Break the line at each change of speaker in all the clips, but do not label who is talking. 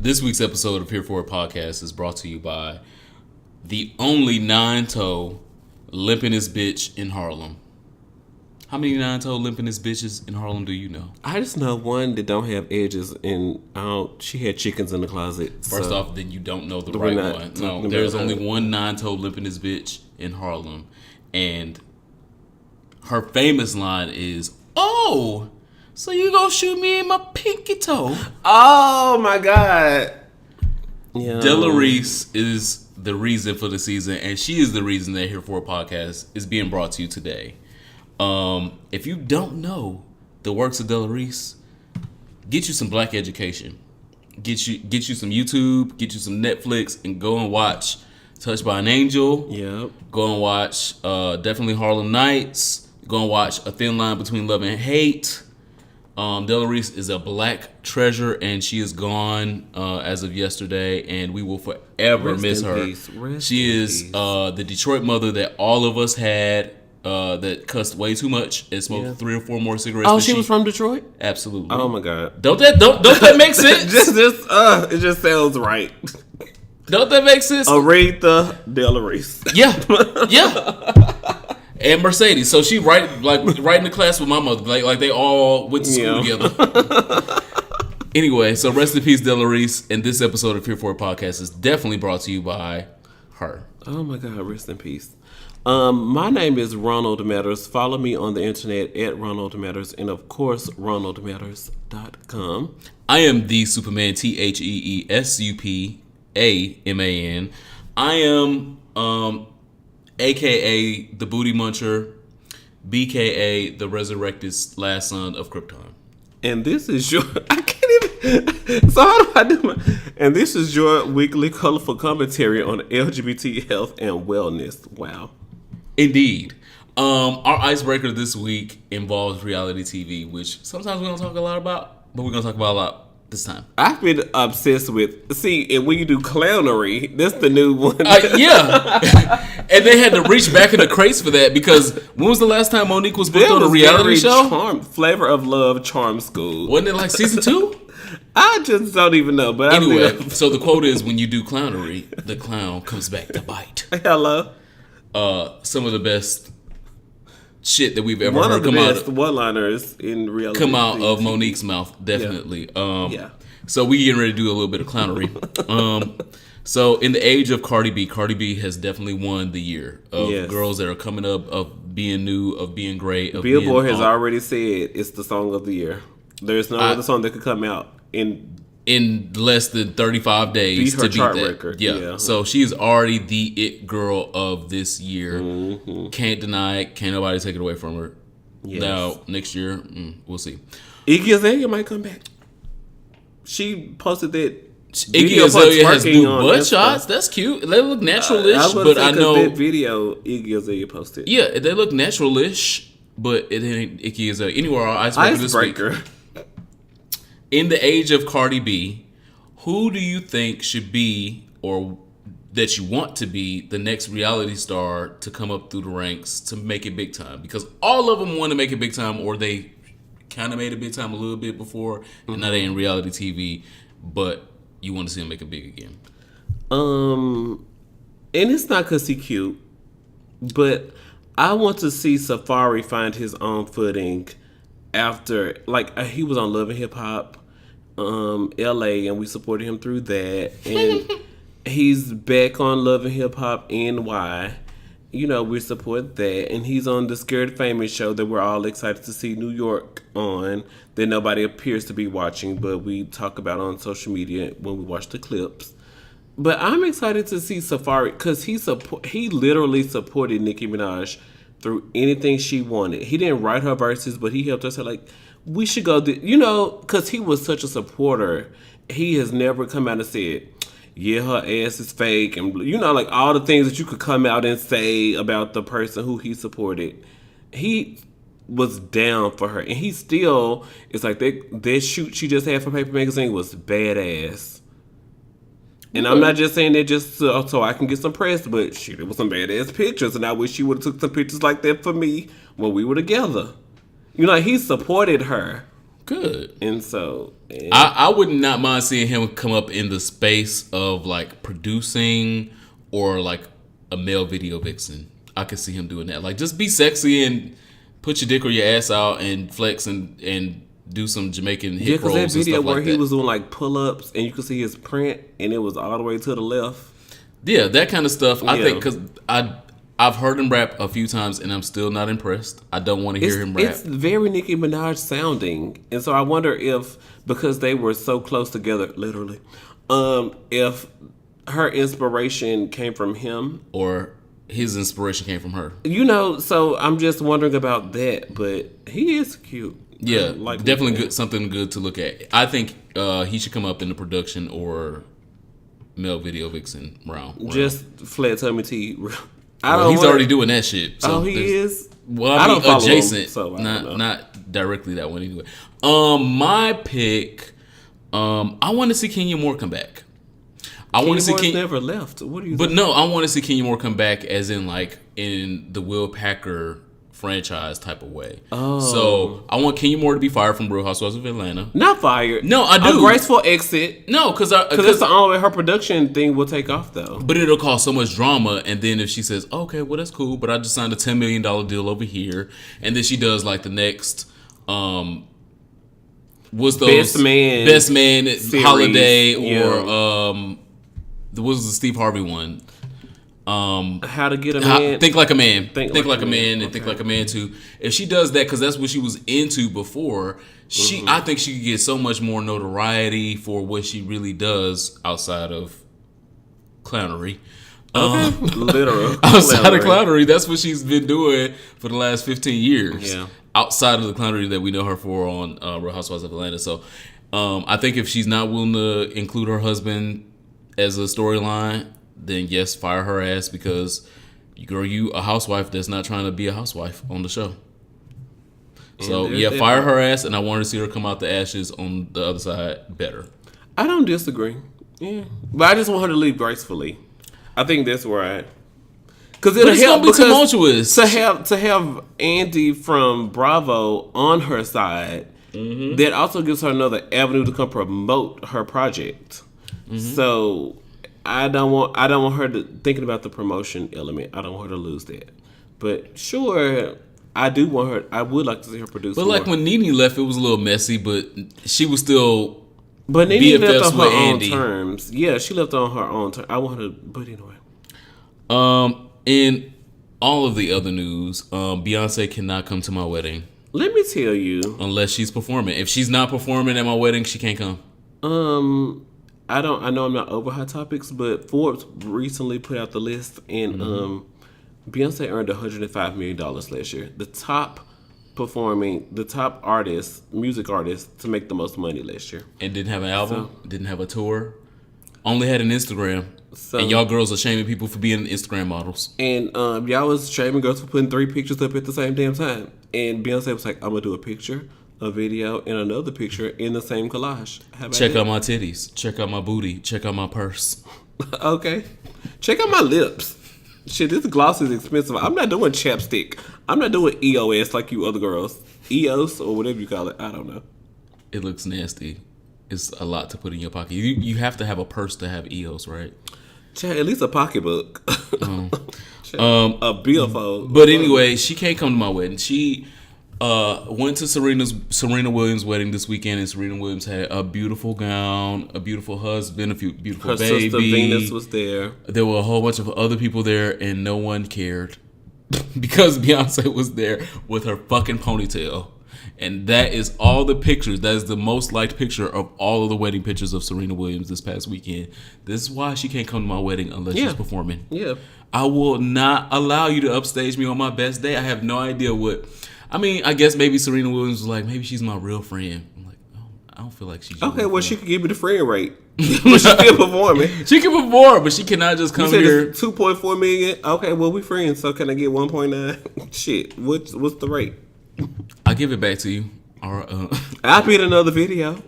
This week's episode of Here For It Podcast is brought to you by the only 9-toe limpingest bitch in Harlem. How many 9-toe limpingest bitches in Harlem do you know?
I just know one that don't have edges, and she had chickens in the closet.
First off, then you don't know the right one. No, there's only one 9-toe limpingest bitch in Harlem, and her famous line is, "Oh, so you gonna shoot me in my pinky toe?"
Oh my God. Yeah.
Della Reese is the reason for the season, and she is the reason that Here For It Podcast is being brought to you today. If you don't know the works of Della Reese, get you some black education. Get you some YouTube, get you some Netflix, and go and watch Touched by an Angel.
Yep.
Go and watch definitely Harlem Nights. Go and watch A Thin Line Between Love and Hate. Della Reese is a black treasure, and she is gone as of yesterday, and we will forever miss her. She is the Detroit mother that all of us had, that cussed way too much and smoked 3 or 4 more cigarettes.
Oh, she was from Detroit?
Absolutely.
Oh my God.
Don't that make sense?
It just sounds right.
Don't that make sense?
Aretha Della Reese.
Yeah. And Mercedes. So she right in the class with my mother. Like they all went to school together. Anyway, so rest in peace, Della Reese. And this episode of Here For It Podcast is definitely brought to you by her.
Oh my God, rest in peace. My name is Ronald Matters. Follow me on the internet at Ronald Matters, and of course, RonaldMatters.com.
I am the Superman, TheeSupaman. I am AKA the Booty Muncher, BKA the resurrected last son of Krypton.
And this is your... I can't even... So how do I do my... And this is your weekly colorful commentary on LGBT health and wellness. Wow.
Indeed. Our icebreaker this week involves reality TV, which sometimes we don't talk a lot about, but we're going to talk about a lot this time.
I've been obsessed with... See, and when you do clownery, that's the new one.
Yeah. And they had to reach back in the crates for that, because when was the last time Monique was booked on a reality show?
Flavor of Love Charm School.
Wasn't it like season 2?
I just don't even know. But
anyway, so the quote is, when you do clownery, the clown comes back to bite.
Hello.
Some of the best shit that we've ever heard come out. One of the best
one-liners in reality.
Come out of Monique's mouth, definitely. Yeah. So we getting ready to do a little bit of clownery. So in the age of Cardi B has definitely won the year of girls that are coming up, of being new, of being great. Of
Billboard has already said it's the song of the year. There's no other song that could come out in
less than 35 days to beat that
record.
Yeah. So she's already the it girl of this year. Mm-hmm. Can't deny it. Can't nobody take it away from her. Yes. Now next year, we'll see.
Iggy Azalea might come back. She posted that.
Iggy Azalea has new butt shots. That's cute. They look natural-ish, but I know
that video Iggy Azalea posted.
Yeah, they look natural-ish, but it ain't Iggy Azalea. Anywhere, our icebreaker this week. In the age of Cardi B, who do you think should be, or that you want to be, the next reality star to come up through the ranks to make it big time? Because all of them want to make it big time, or they kind of made it big time a little bit before, and now they in reality TV, but you want to see him make it big again.
And it's not because he cute, but I want to see Safari find his own footing after, like, he was on Love and Hip Hop, LA, and we supported him through that, and he's back on Love and Hip Hop NY. You know, we support that, and he's on the Scared Famous show that we're all excited to see New York on, that nobody appears to be watching, but we talk about on social media when we watch the clips. But I'm excited to see Safari, because he literally supported Nicki Minaj through anything she wanted. He didn't write her verses, but he helped her say, like, we should go, because he was such a supporter. He has never come out and said, yeah, her ass is fake, and like all the things that you could come out and say about the person who he supported. He was down for her, and he still, it's like that shoot she just had for Paper Magazine was badass. And I'm not just saying that just so I can get some press, but shit, it was some badass pictures, and I wish she would have took some pictures like that for me when we were together. He supported her.
Good.
And so
I would not mind seeing him come up in the space of like producing or like a male video vixen. I could see him doing that. Like, just be sexy and put your dick or your ass out and flex and do some Jamaican hip rolls and stuff like that. Yeah, because that video where
he was doing like pull-ups and you could see his print and it was all the way to the left.
Yeah, that kind of stuff. I think because I've heard him rap a few times and I'm still not impressed. I don't want to hear him rap.
It's very Nicki Minaj sounding. And so I wonder if, because they were so close together, literally, if her inspiration came from him.
Or his inspiration came from her.
You know, so I'm just wondering about that. But he is cute.
Yeah, definitely good, something good to look at. I think he should come up in the production or male video vixen round.
Just flat tummy tea.
He's already doing that shit. So
he is?
Well, I mean, adjacent. Him, so not directly that one anyway. My pick, I want to see Kenya Moore come back.
I want to see Kenya never left. What do you think?
No, I want to see Kenya Moore come back as in like in the Will Packer franchise type of way. Oh. So I want Kenya Moore to be fired from Real Housewives of Atlanta.
Not fired.
No, I do.
A graceful exit.
No, because
that's the only way her production thing will take off though.
But it'll cause so much drama, and then if she says, okay, well that's cool, but I just signed a $10 million deal over here, and then she does like the next what's those Best Man series. Holiday or what was the Steve Harvey one?
How to Get a Man.
Think Like a Man. Think like a Man and Think Like a Man too. If she does that, because that's what she was into before, I think she could get so much more notoriety for what she really does outside of clownery.
Literal.
Outside of clownery, that's what she's been doing for the last 15 years.
Yeah.
Outside of the clownery that we know her for on Real Housewives of Atlanta. So I think if she's not willing to include her husband as a storyline, then yes, fire her ass, because you a housewife that's not trying to be a housewife on the show. So yeah, fire her ass, and I want to see her come out the ashes on the other side better.
I don't disagree. Yeah, but I just want her to leave gracefully. I think that's where because it'll help
be tumultuous
to have Andy from Bravo on her side. Mm-hmm. That also gives her another avenue to come promote her project. Mm-hmm. So I don't want her to thinking about the promotion element. I don't want her to lose that. But sure, I do want her. I would like to see her produce.
But more. Like when Nene left, it was a little messy, but she was still.
But Nene left on her own terms. Yeah, she left on her own terms. I want her, but anyway.
In all of the other news, Beyonce cannot come to my wedding.
Let me tell you,
unless she's performing. If she's not performing at my wedding, she can't come.
I know I'm not over Hot Topics, but Forbes recently put out the list, and Beyonce earned $105 million last year. The top music artist to make the most money last year.
And didn't have an album, didn't have a tour, only had an Instagram. And y'all girls are shaming people for being Instagram models. And
y'all was shaming girls for putting 3 pictures up at the same damn time. And Beyonce was like, I'm going to do a picture, a video, and another picture in the same collage.
Check out my titties. Check out my booty. Check out my purse.
Okay. Check out my lips. Shit, this gloss is expensive. I'm not doing chapstick. I'm not doing EOS like you other girls. EOS or whatever you call it. I don't know.
It looks nasty. It's a lot to put in your pocket. You have to have a purse to have EOS, right?
At least a pocketbook. A billfold.
But anyway, she can't come to my wedding. She went to Serena Williams' wedding this weekend, and Serena Williams had a beautiful gown, a beautiful husband, a beautiful baby. Her sister
Venus was there.
There were a whole bunch of other people there, and no one cared because Beyonce was there with her fucking ponytail. And that is all the pictures. That is the most liked picture of all of the wedding pictures of Serena Williams this past weekend. This is why she can't come to my wedding unless she's performing.
Yeah.
I will not allow you to upstage me on my best day. I have no idea what. I mean, I guess maybe Serena Williams was like, maybe she's my real friend. I'm like, oh, I don't feel like she's
okay, well, she could give me the friend rate. But she's still performing.
She can perform, but she cannot just come here.
It's 2.4 million. Okay, well, we friends, so can I get 1.9? Shit, what's the rate?
I'll give it back to you.
I'll be in another video.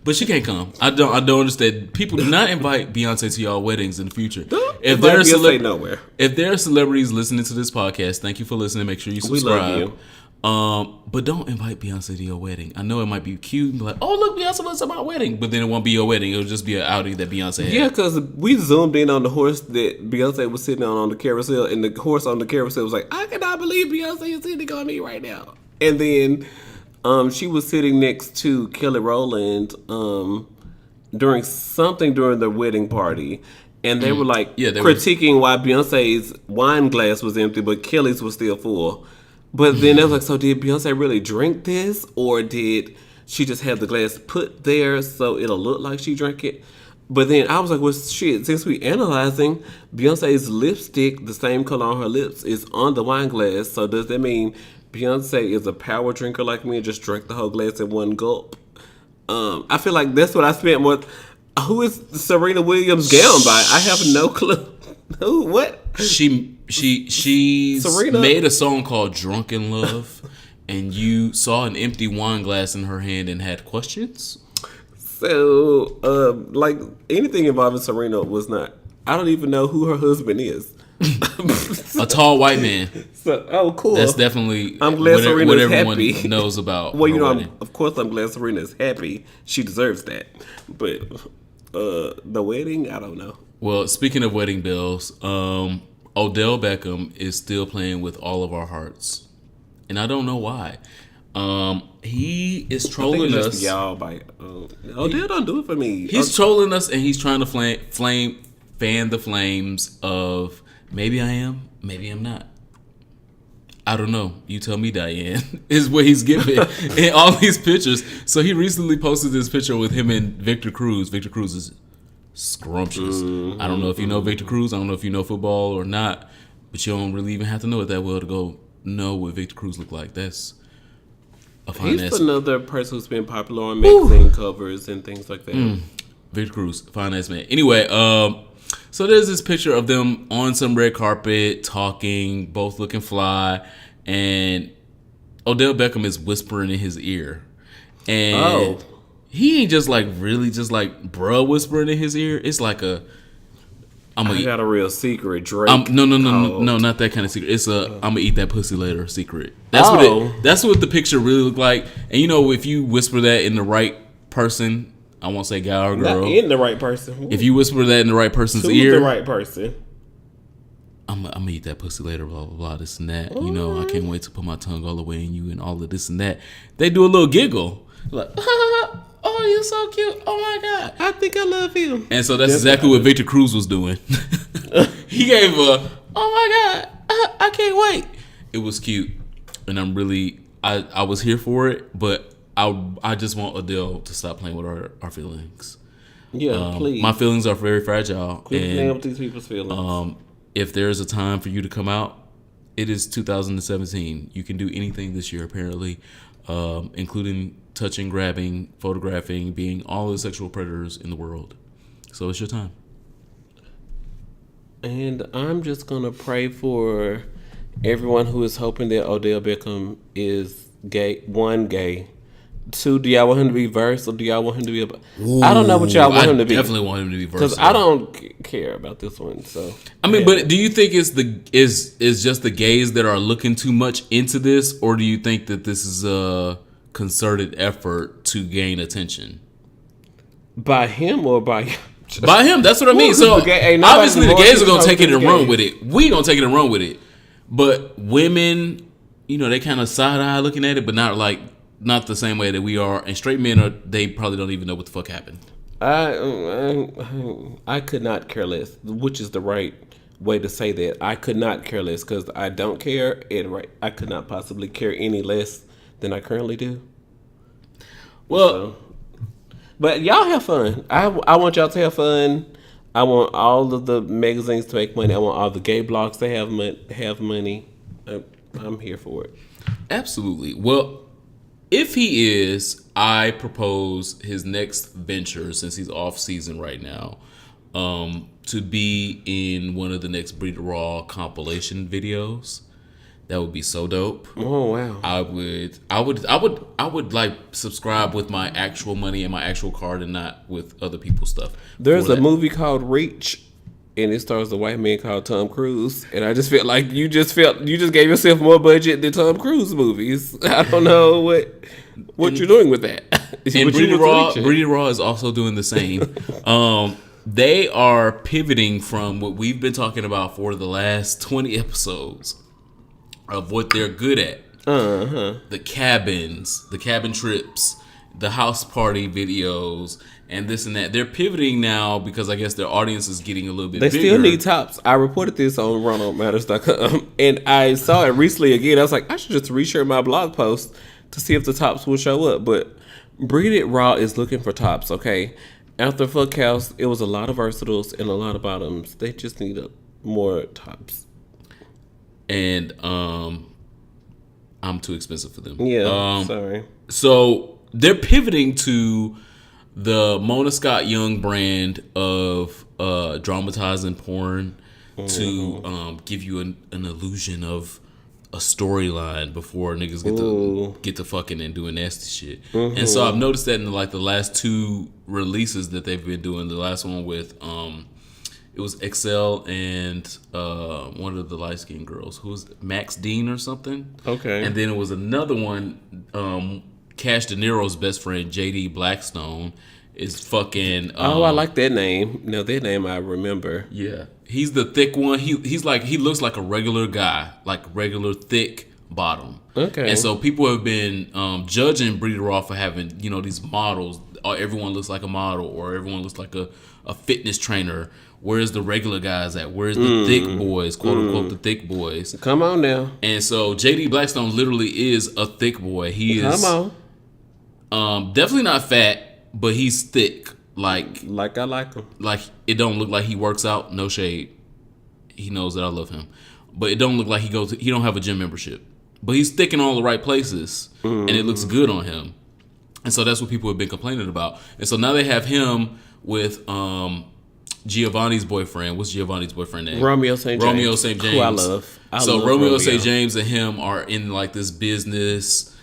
But she can't come. I don't understand. People do not invite Beyonce to y'all weddings in the future.
If there are
If there are celebrities listening to this podcast, thank you for listening. Make sure you subscribe.
We love
But don't invite Beyonce to your wedding. I know it might be cute and be like, oh, look, Beyonce was at my wedding. But then it won't be your wedding. It'll just be an outing that Beyonce had.
Yeah, because we zoomed in on the horse that Beyonce was sitting on the carousel, and the horse on the carousel was like, I cannot believe Beyonce is sitting on me right now. And then she was sitting next to Kelly Rowland during the wedding party. And they were like critiquing why Beyonce's wine glass was empty, but Kelly's was still full. But then they was like, so did Beyonce really drink this? Or did she just have the glass put there so it'll look like she drank it? But then I was like, well, shit, since we analyzing, Beyonce's lipstick, the same color on her lips, is on the wine glass. So does that mean Beyonce is a power drinker like me and just drank the whole glass in one gulp? I feel like that's what I spent with. Who is Serena Williams' gown by? I have no clue. Who? What?
She's made a song called "Drunken Love," and you saw an empty wine glass in her hand and had questions.
So, like anything involving Serena was not. I don't even know who her husband is.
A tall white man.
So, cool.
That's definitely.
I'm glad Serena's
what
happy.
Everyone knows about.
Well, of course, I'm glad Serena's happy. She deserves that. But the wedding, I don't know.
Well, speaking of wedding bells, Odell Beckham is still playing with all of our hearts, and I don't know why. He is trolling us.
Y'all Odell don't do it for me.
He's trolling us, and he's trying to fan the flames of maybe I am, maybe I'm not. I don't know. You tell me, Diane. Is what he's giving in all these pictures. So he recently posted this picture with him and Victor Cruz. Victor Cruz is scrumptious. I don't know if you know Victor Cruz. I don't know if you know football or not. But you don't really even have to know it that well to go know what Victor Cruz look like. That's a fine ass.
He's another person who's been popular on magazine covers and things like that.
Victor Cruz, fine ass man. Anyway, so there's this picture of them on some red carpet talking, both looking fly, and Odell Beckham is whispering in his ear. And he ain't just like really just like bruh whispering in his ear. It's like I
got a real secret, Drake.
No, not that kind of secret. It's I'm gonna eat that pussy later secret. That's what the picture really looked like. And you know, if you whisper that in the right person, I won't say guy or girl.
Not in the right person.
If you whisper that in the right person's ear,
the right person.
I'm gonna eat that pussy later, blah, blah, blah, this and that. You know, I can't wait to put my tongue all the way in you and all of this and that. They do a little giggle. Like, oh, you're so cute. Oh, my God.
I think I love you.
And so that's exactly what Victor Cruz was doing. He gave a, oh, my God, I can't wait. It was cute. And I'm really, I was here for it, but I just want Adele to stop playing with our feelings.
Yeah, please.
My feelings are very fragile.
Quit playing with these people's feelings.
If there's a time for you to come out, it is 2017. You can do anything this year, apparently, including touching, grabbing, photographing, being all the sexual predators in the world. So it's your time.
And I'm just going to pray for everyone who is hoping that Odell Beckham is gay. One, gay. Two, do y'all want him to be verse or do y'all want him to be I don't know what y'all want him to be.
I definitely want him to be verse.
Because I don't care about this one. So
I mean, but do you think it's is just the gays that are looking too much into this, or do you think that this is a concerted effort to gain attention?
By him or by
by him? That's what I mean. So obviously the gays are gonna take it and run with it. We gonna take it and run with it. But women, you know, they kind of side eye looking at it, but not the same way that we are. And straight men they probably don't even know what the fuck happened.
I could not care less, which is the right way to say that. I could not care less because I don't care. I could not possibly care any less than I currently do.
Well,
but y'all have fun. I want y'all to have fun. I want all of the magazines to make money. I want all the gay blogs to have money. I'm here for it.
Absolutely. Well, if he is, I propose his next venture, since he's off season right now, to be in one of the next Breed Raw compilation videos. That would be so dope.
Oh wow!
I would like subscribe with my actual money and my actual card, and not with other people's stuff.
There's a movie called Reach and it stars a white man called Tom Cruise, and I just felt like you just gave yourself more budget than Tom Cruise movies. I don't know what you're doing with that.
And Breeding Raw is also doing the same. They are pivoting from what we've been talking about for the last 20 episodes of what they're good at. The cabins, the cabin trips, the house party videos, and this and that. They're pivoting now because I guess their audience is getting a little bit bigger.
They still need tops. I reported this on RunOnMatters.com, and I saw it recently again. I was like, I should just reshare my blog post to see if the tops will show up. But Breeded Raw is looking for tops, okay? After Fuckhouse, it was a lot of versatiles and a lot of bottoms. They just need more tops.
And I'm too expensive for them.
Yeah, sorry.
So they're pivoting to the Mona Scott Young brand of dramatizing porn to give you an illusion of a storyline before niggas get to fucking and doing nasty shit. And so I've noticed that in the last two releases that they've been doing. The last one with it was Excel and one of the light skinned girls who was Max Dean or something. Okay. And then it was another one. Cash De Niro's best friend, JD Blackstone, is fucking...
I like that name. No, that name I remember.
Yeah. He's the thick one. He looks like a regular guy, like regular thick bottom. Okay. And so people have been judging Breeder Raw for having, these models. Everyone looks like a model, or everyone looks like a fitness trainer. Where's the regular guys at? Where's the thick boys, quote unquote, the thick boys?
Come on now.
And so JD Blackstone literally is a thick boy. He is... Come on. Definitely not fat, but he's thick. Like
I like him.
Like it don't look like he works out. No shade. He knows that I love him, but it don't look like he don't have a gym membership. But he's thick in all the right places, and it looks good on him. And so that's what people have been complaining about. And so now they have him with Giovanni's boyfriend. What's Giovanni's boyfriend name?
Romeo St. James.
Who I love. So Romeo St. James and him are in like this business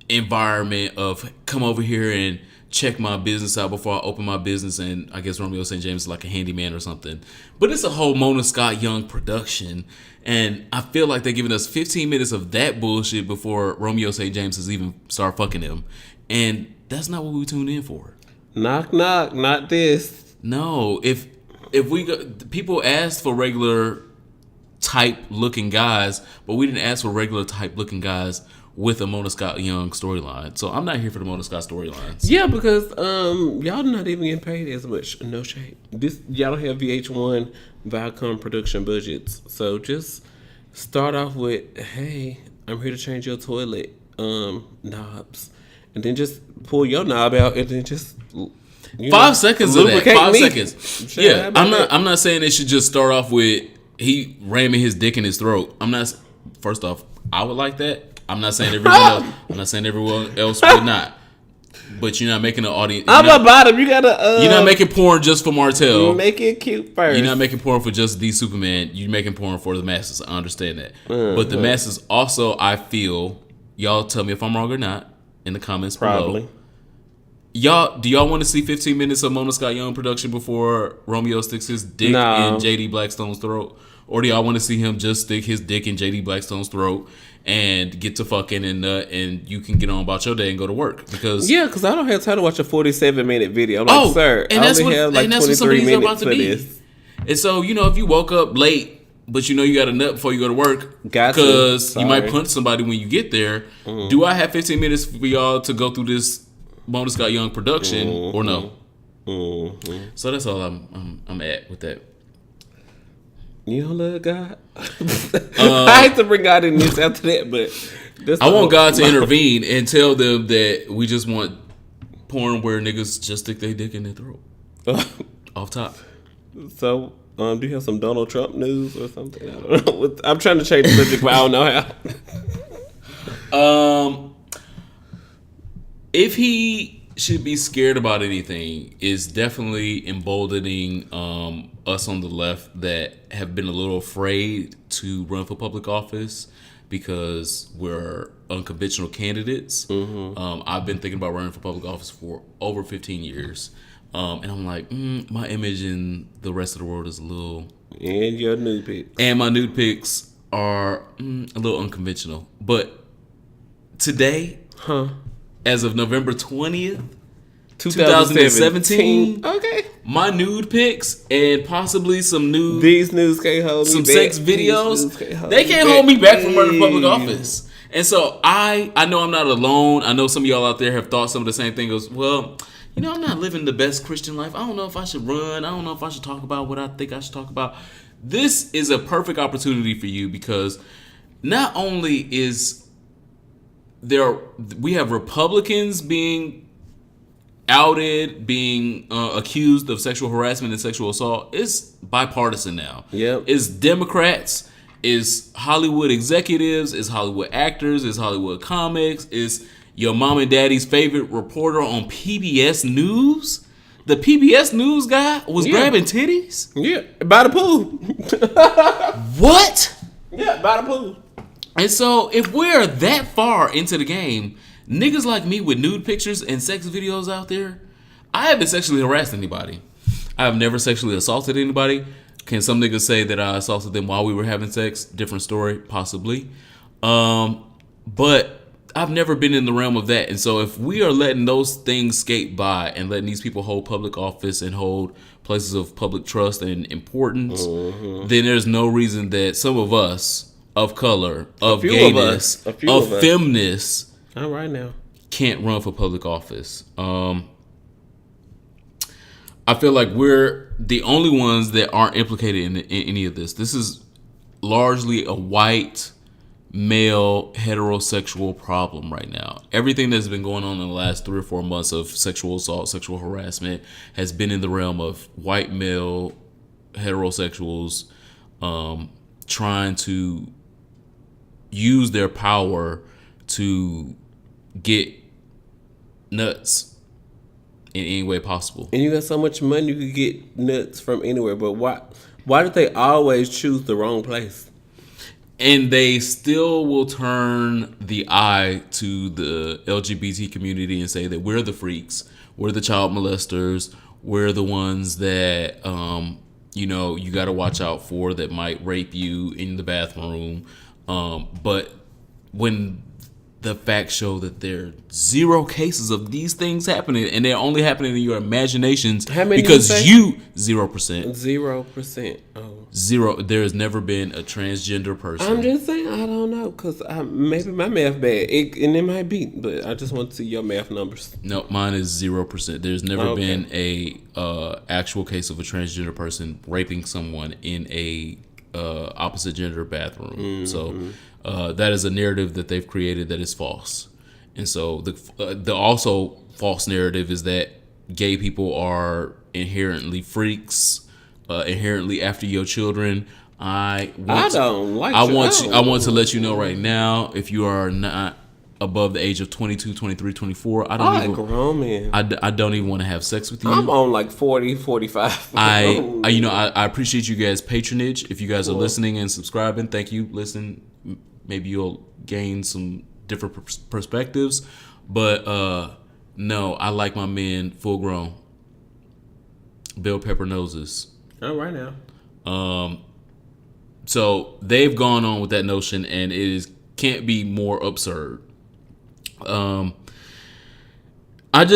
environment of come over here and check my business out before I open my business. And I guess Romeo St. James is like a handyman or something. But it's a whole Mona Scott Young production. And I feel like they're giving us 15 minutes of that bullshit before Romeo St. James has even started fucking him. And that's not what we tuned in for.
Knock, knock, not this.
No, if we go, people asked for regular type looking guys, but we didn't ask for regular type looking guys with a Mona Scott Young storyline. So I'm not here for the Mona Scott storylines.
Yeah, because y'all not even getting paid as much. No shade. Y'all don't have VH1 Viacom production budgets. So just start off with, hey, I'm here to change your toilet knobs. And then just pull your knob out and then just
5 seconds of that. 5 seconds. Yeah. I'm not saying they should just start off with he ramming his dick in his throat. First off, I would like that. I'm not saying everyone else would not. But you're not making an audience.
I'm a bottom. You gotta.
You're not making porn just for Martell.
Make it cute first.
You're not making porn for just the Superman. You're making porn for the masses. I understand that. But the masses also, I feel, y'all tell me if I'm wrong or not in the comments below. Do y'all want to see 15 minutes of Mona Scott Young production before Romeo sticks his dick in JD Blackstone's throat? Or do y'all want to see him just stick his dick in JD Blackstone's throat and get to fucking and nut and you can get on about your day and go to work? Because
I don't have time to watch a 47-minute video. I'm like, sir,
and
I only have like 23 minutes for this.
And so, if you woke up late, but you got a nut before you go to work because you might punch somebody when you get there, do I have 15 minutes for y'all to go through this Mona Scott Young production or no? So that's all I'm at with that.
You don't love God? I hate to bring God in this after that, but
I want God to intervene and tell them that we just want porn where niggas just stick their dick in their throat. Off top.
So, do you have some Donald Trump news or something? I don't know. I'm trying to change the subject, but I don't know
how. If he should be scared about anything, is definitely emboldening us on the left that have been a little afraid to run for public office because we're unconventional candidates. I've been thinking about running for public office for over 15 years. And I'm like, my image in the rest of the world is a little...
And your nude pics.
And my nude pics are a little unconventional. But today, as of November 20th, 2017,
okay,
my nude pics and possibly some nude...
These nudes can't hold me
some
back.
sex videos, they can't hold me back from running public office. And so I know I'm not alone. I know some of y'all out there have thought some of the same thing. Goes, well, I'm not living the best Christian life. I don't know if I should run. I don't know if I should talk about what I think I should talk about. This is a perfect opportunity for you because not only is we have Republicans being outed, being accused of sexual harassment and sexual assault. It's bipartisan now.
Yep.
It's Democrats, it's Hollywood executives, it's Hollywood actors, it's Hollywood comics, it's your mom and daddy's favorite reporter on PBS News. The PBS News guy was grabbing titties?
Yeah, by the pool.
What?
Yeah, by the pool.
And so if we're that far into the game, niggas like me with nude pictures and sex videos out there, I haven't sexually harassed anybody. I have never sexually assaulted anybody. Can some niggas say that I assaulted them while we were having sex? Different story, possibly. But I've never been in the realm of that. And so if we are letting those things skate by and letting these people hold public office and hold places of public trust and importance, then there's no reason that some of us of color, of gayness, of feminists,
all right now,
can't run for public office. I feel like we're the only ones that aren't implicated in any of this. This is largely a white, male, heterosexual problem right now. Everything that's been going on in the last 3 or 4 months of sexual assault, sexual harassment has been in the realm of white male heterosexuals trying to use their power to get nuts in any way possible.
And you got so much money you could get nuts from anywhere, but why did they always choose the wrong place?
And they still will turn the eye to the LGBT community and say that we're the freaks, we're the child molesters, we're the ones that you got to watch out for that might rape you in the bathroom. But when the facts show that there are 0 cases of these things happening, and they're only happening in your imaginations because 0%.
0%. Oh.
0. There has never been a transgender person.
I'm just saying, I don't know, because maybe my math bad, and it might be, but I just want to see your math numbers.
No, mine is 0%. There's never been a actual case of a transgender person raping someone in a opposite gender bathroom. Mm-hmm. So that is a narrative that they've created that is false. And so the also false narrative is that gay people are inherently freaks, inherently after your children. I want to let you know right now, if you are not above the age of 22, 23, 24, I don't even want to have sex with you.
I'm on like 40, 45.
I appreciate you guys' patronage. If you guys are listening and subscribing, thank you. Listen, maybe you'll gain some different perspectives. But no, I like my men full grown. Bell pepper noses.
Oh, right now.
So they've gone on with that notion, and it can't be more absurd. I want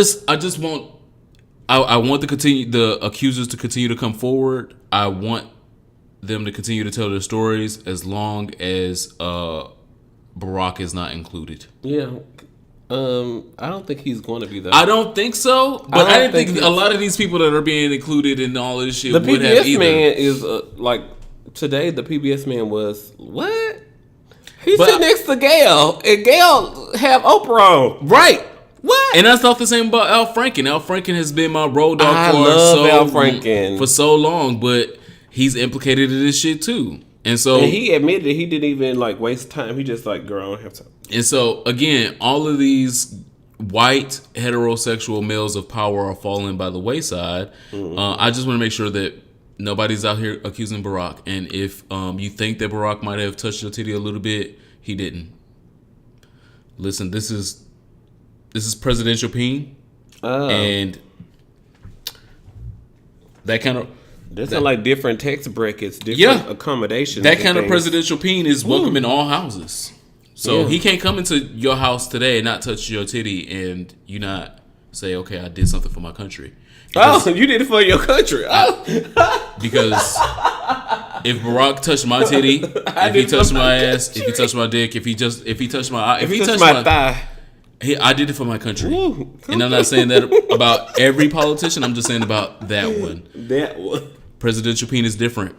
the accusers to continue to come forward. I want them to continue to tell their stories as long as Barack is not included.
Yeah. I don't think he's going to be though.
I don't think so, but I didn't think a lot of these people that are being included in all of this shit
would
have either.
The PBS man is like today. The PBS man was what? He's sitting next to Gail, and Gail have Oprah on.
Right.
What?
And I thought the same about Al Franken. Al Franken has been my road dog for so long, but he's implicated in this shit too. And so
he admitted he didn't even like waste time. He just like, girl, I don't have time.
And so again, all of these white heterosexual males of power are falling by the wayside. Mm-hmm. I just want to make sure that nobody's out here accusing Barack. And if you think that Barack might have touched your titty a little bit, he didn't. Listen, this is presidential peen, and That kind of.
There's like different tax brackets, different accommodations.
That kind of presidential peen is welcome in all houses. So he can't come into your house today and not touch your titty and you not say, okay, I did something for my country.
You did it for your country.
Because if Barack touched my titty, if he touched my ass, if he touched my dick, if he touched my
thigh.
I did it for my country. And I'm not saying that about every politician. I'm just saying about that one.
That one.
Presidential peen is different.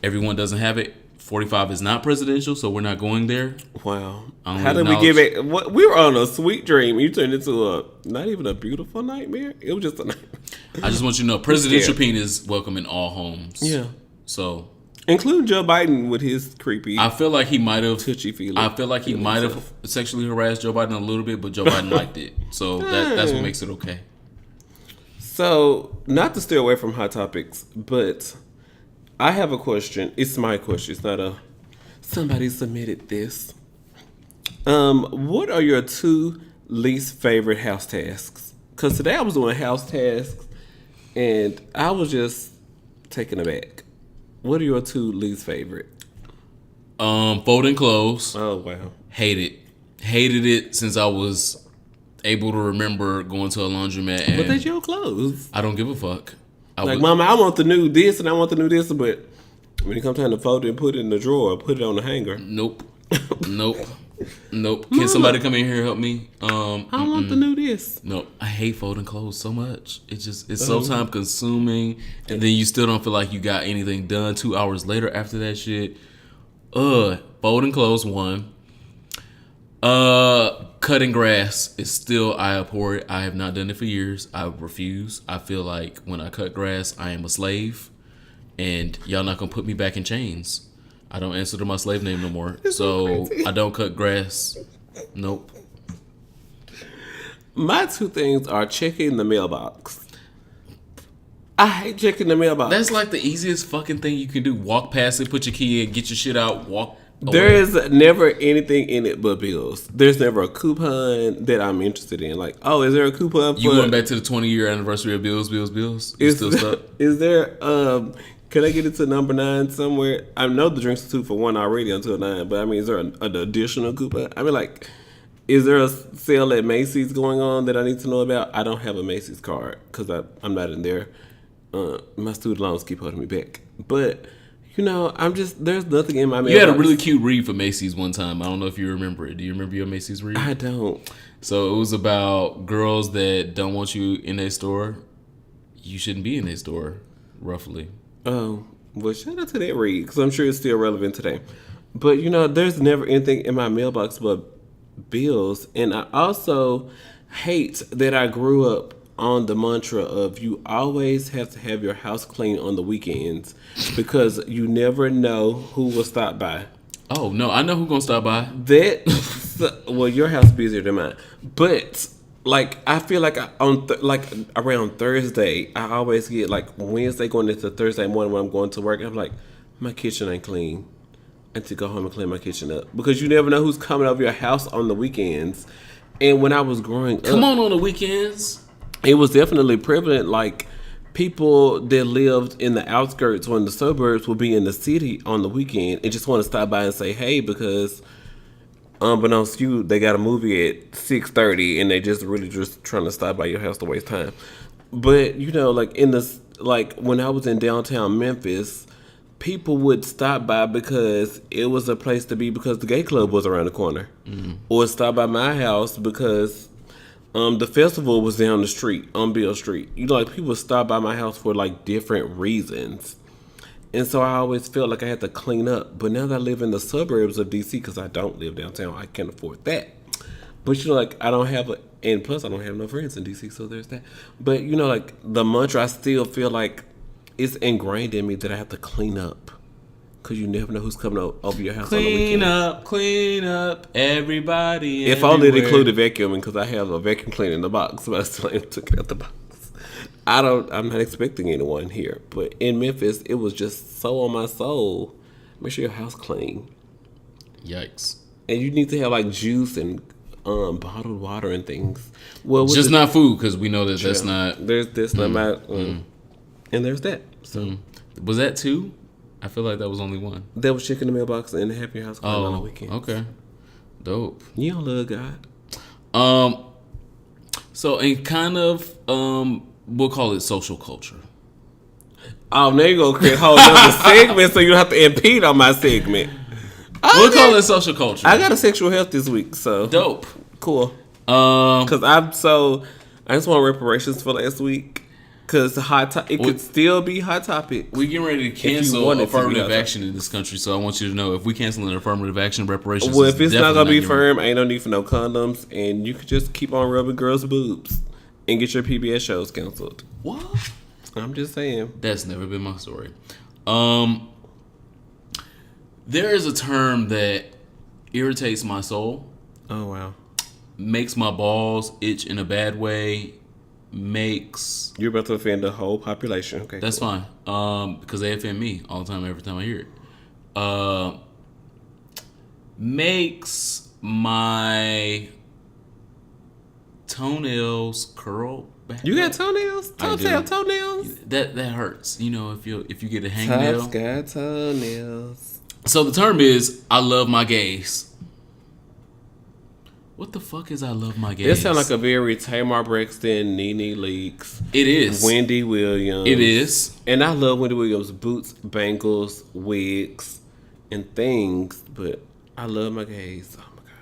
Everyone doesn't have it. 45 is not presidential, so we're not going there.
Wow. How did we give it? We were on a sweet dream. You turned into not even a beautiful nightmare. It was just a nightmare.
I just want you to know, presidential peen is welcome in all homes.
Yeah.
So,
include Joe Biden with his creepy.
I feel like he might have
touchy feeling.
I feel like he might have sexually harassed Joe Biden a little bit, but Joe Biden liked it. So that's what makes it okay.
So, not to stay away from hot topics, but I have a question. It's my question. It's not somebody submitted this. What are your 2 least favorite house tasks? Because today I was doing house tasks and I was just taken aback. What are your 2 least favorite?
Folding clothes.
Oh, wow.
Hated it since I was able to remember going to a laundromat. And
but that's your clothes.
I don't give a fuck.
Mama, I want the new this and I want the new this, but when it comes time to fold it and put it in the drawer, put it on the hanger.
Nope. Can somebody come in here and help me?
I want the new this.
No, I hate folding clothes so much. It's so time consuming, and then you still don't feel like you got anything done 2 hours later after that shit. Folding clothes 1. Cutting grass is still, I abhor it. I have not done it for years. I refuse. I feel like when I cut grass, I am a slave, and y'all not gonna put me back in chains. I don't answer to my slave name no more. So I don't cut grass. Nope.
My 2 things are checking the mailbox. I hate checking the mailbox.
That's like the easiest fucking thing you can do. Walk past it, put your key in, get your shit out, walk away.
There is never anything in it but bills. There's never a coupon that I'm interested in. Like, oh, is there a coupon for...
You going back to the 20-year anniversary of bills? You still stuck?
Is there... Can I get it to number 9 somewhere? I know the drinks are 2 for 1 already until 9, but I mean, is there an additional coupon? I mean, like, is there a sale at Macy's going on that I need to know about? I don't have a Macy's card because I'm not in there. My student loans keep holding me back. But, you know, there's nothing in my mailbox.
You had a really cute read for Macy's one time. I don't know if you remember it. Do you remember your Macy's read?
I don't.
So it was about girls that don't want you in their store. You shouldn't be in their store, roughly.
Oh, well, shout out to that read, because I'm sure it's still relevant today. But, you know, there's never anything in my mailbox but bills. And I also hate that I grew up on the mantra of you always have to have your house clean on the weekends because you never know who will stop by.
Oh, no, I know who's going to stop by.
Well, your house is busier than mine. But... like, I feel like around Thursday, I always get like Wednesday going into Thursday morning when I'm going to work. I'm like, my kitchen ain't clean. I need to go home and clean my kitchen up because you never know who's coming over your house on the weekends. And when I was growing up,
come on the weekends,
it was definitely prevalent. Like people that lived in the outskirts or in the suburbs would be in the city on the weekend and just want to stop by and say hey because. Unbeknownst to you, they got a movie at 6:30, and they just really just trying to stop by your house to waste time. But you know, like when I was in downtown Memphis, people would stop by because it was a place to be because the gay club was around the corner, or stop by my house because the festival was down the street on Beale Street. You know, like people stop by my house for like different reasons. And so I always felt like I had to clean up. But now that I live in the suburbs of D.C., because I don't live downtown, I can't afford that. But, you know, like, I don't have and plus I don't have no friends in D.C., so there's that. But, you know, like, the mantra, I still feel like it's ingrained in me that I have to clean up. Because you never know who's coming over your house on the weekend.
Clean up, everybody.
If only it included vacuuming, because I have a vacuum cleaner in the box, but I still ain't took it out the box. I'm not expecting anyone here, but in Memphis, it was just so on my soul. Make sure your house clean.
Yikes!
And you need to have like juice and bottled water and things. Well,
just not food because we know that that's not.
That's not my. And there's that. So
Was that 2? I feel like that was only 1.
That was Chicken in the Mailbox and the Happy House Clean on the weekend.
Okay. Dope.
You don't love God.
So in kind of we'll call it social culture.
Oh, now you're going to create a whole other segment so you don't have to impede on my segment.
We'll call it social culture.
I got a sexual health this week, so.
Dope.
Cool. Because I just want reparations for last week. Because it could still be hot topic.
We getting ready to cancel affirmative action in this country, so I want you to know if we cancel an affirmative action, reparations.
Well, if it's not going to be firm, ain't no need for no condoms, and you could just keep on rubbing girls' boobs and get your PBS shows canceled.
What?
I'm just saying.
That's never been my story. There is a term that irritates my soul.
Oh, wow.
Makes my balls itch in a bad way. You're
about to offend the whole population. Okay,
that's cool. Fine. Because they offend me all the time, every time I hear it. Makes my toenails curl back.
You got toenails? Toenails?
That hurts. You know, if you get a hangnail.
Top's got toenails.
So the term is, I love my gays. What the fuck is I love my gays?
It sounds like a very Tamar Braxton, Nene Leakes.
It is.
Wendy Williams.
It is.
And I love Wendy Williams' boots, bangles, wigs, and things. But I love my gays. Oh my God.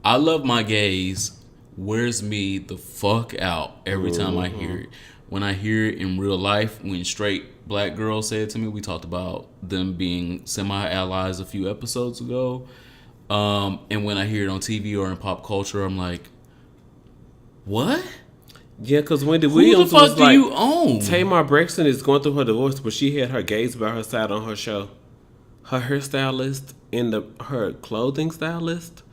I love my gays wears me the fuck out every time I hear it. When I hear it in real life, when straight black girls say it to me, we talked about them being semi-allies a few episodes ago. And when I hear it on TV or in pop culture, I'm like, what?
Yeah, because Wendy Williams
was like, who the fuck do you own?
Tamar Braxton is going through her divorce, but she had her gays by her side on her show. Her hairstylist and her clothing stylist.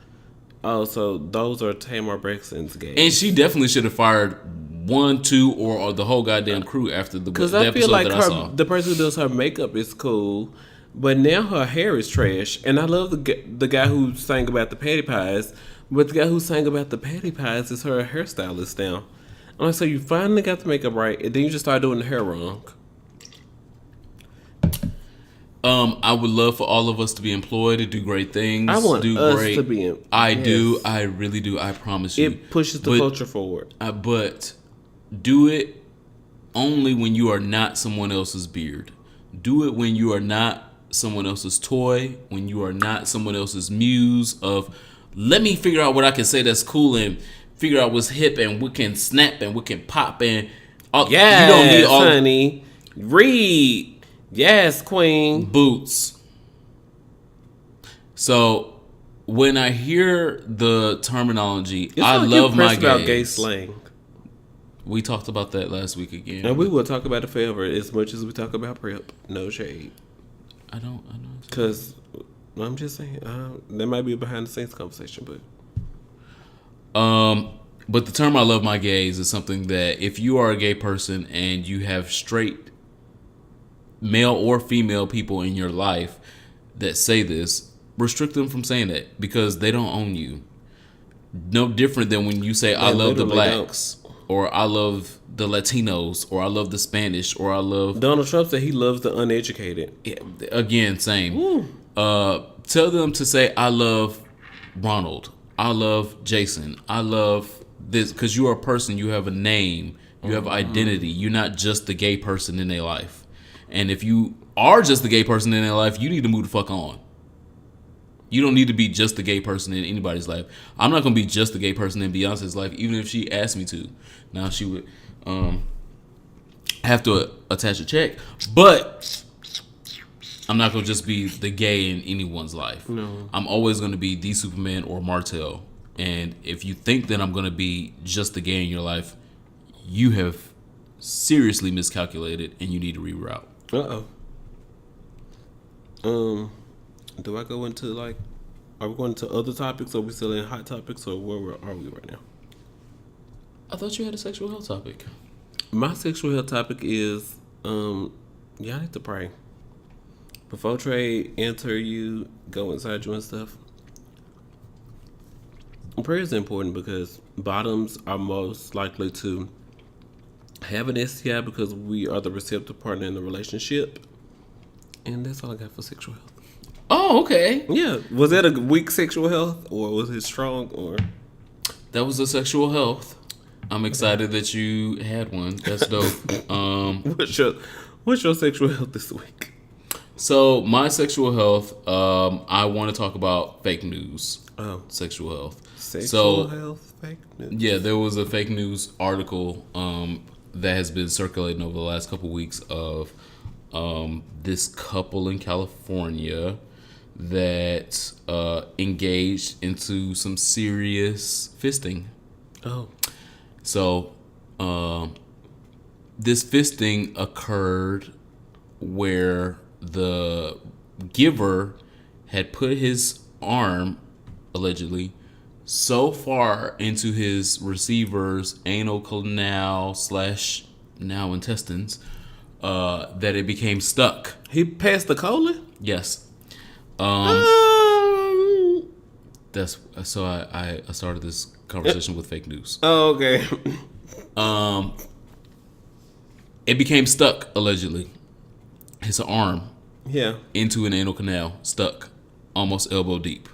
Oh, so those are Tamar Braxton's gays.
And she definitely should have fired 1, 2, or the whole goddamn crew after the episode
I feel like
that I saw.
The person who does her makeup is cool. But now her hair is trash. And I love the guy who sang about the patty pies. But the guy who sang about the patty pies is her hairstylist now. I'm like, so you finally got the makeup right, and then you just start doing the hair wrong.
I would love for all of us to be employed, to do great things.
I want
do
us
great.
to be.
Do. I really do. I promise you.
It pushes the culture forward.
But do it only when you are not someone else's beard. Do it when you are not someone else's toy, when you are not someone else's muse of, let me figure out what I can say that's cool and figure out what's hip and what can snap and what can pop and
yes, you don't need all honey. Read. Yes, queen.
Boots. So when I hear the terminology, I love my gays.
About gay slang.
We talked about that last week again.
And we will talk about it forever as much as we talk about prep. No shade.
I don't.
Because I'm just saying, there might be a behind the scenes conversation,
but the term "I love my gays" is something that if you are a gay person and you have straight male or female people in your life that say this, restrict them from saying that because they don't own you. No different than when you say "I love the blacks" or "I love the Latinos" or "I love the Spanish" or "I love."
Donald Trump said he loves the uneducated.
Yeah, again, same. Tell them to say "I love Ronald," "I love Jason," "I love this," because you are a person. You have a name. You have identity. You're not just the gay person in their life. And if you are just the gay person in their life, you need to move the fuck on. You don't need to be just the gay person in anybody's life. I'm not going to be just the gay person in Beyonce's life, even if she asked me to. Now, she would have to attach a check. But I'm not going to just be the gay in anyone's life.
No.
I'm always going to be the Superman or Martell. And if you think that I'm going to be just the gay in your life, you have seriously miscalculated and you need to reroute.
Do I go into are we going to other topics or are we still in hot topics or where are we right now?
I thought you had a sexual health topic.
My sexual health topic is, y'all need to pray. Before Trey enter you, go inside you and stuff. Prayer is important because bottoms are most likely to have an STI because we are the receptive partner in the relationship. And that's all I got for sexual health.
Oh, okay.
Yeah. Was that a weak sexual health or was it strong or?
That was the sexual health. I'm excited that you had one. That's dope.
What's your sexual health this week?
So my sexual health, I want to talk about fake news.
Oh.
Sexual health.
Sexual health, fake news.
Yeah, there was a fake news article that has been circulating over the last couple weeks of this couple in California that engaged into some serious fisting.
Oh.
So this fisting occurred where the giver had put his arm, allegedly, so far into his receiver's anal canal / now intestines that it became stuck.
He passed the colon?
Yes. That's so I started this conversation with fake news.
Oh, okay.
It became stuck, allegedly. His arm.
Yeah.
Into an anal canal, stuck, almost elbow deep.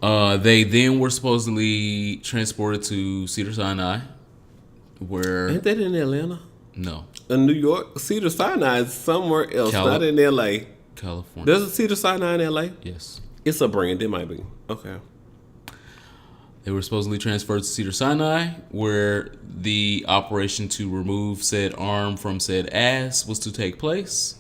They then were supposedly transported to Cedars-Sinai, where...
Ain't that in Atlanta?
No.
In New York? Cedars-Sinai is somewhere else, not in L.A.
California.
There's a Cedars-Sinai in L.A.?
Yes.
It's a brand. It might be. Okay.
They were supposedly transferred to Cedars-Sinai, where the operation to remove said arm from said ass was to take place.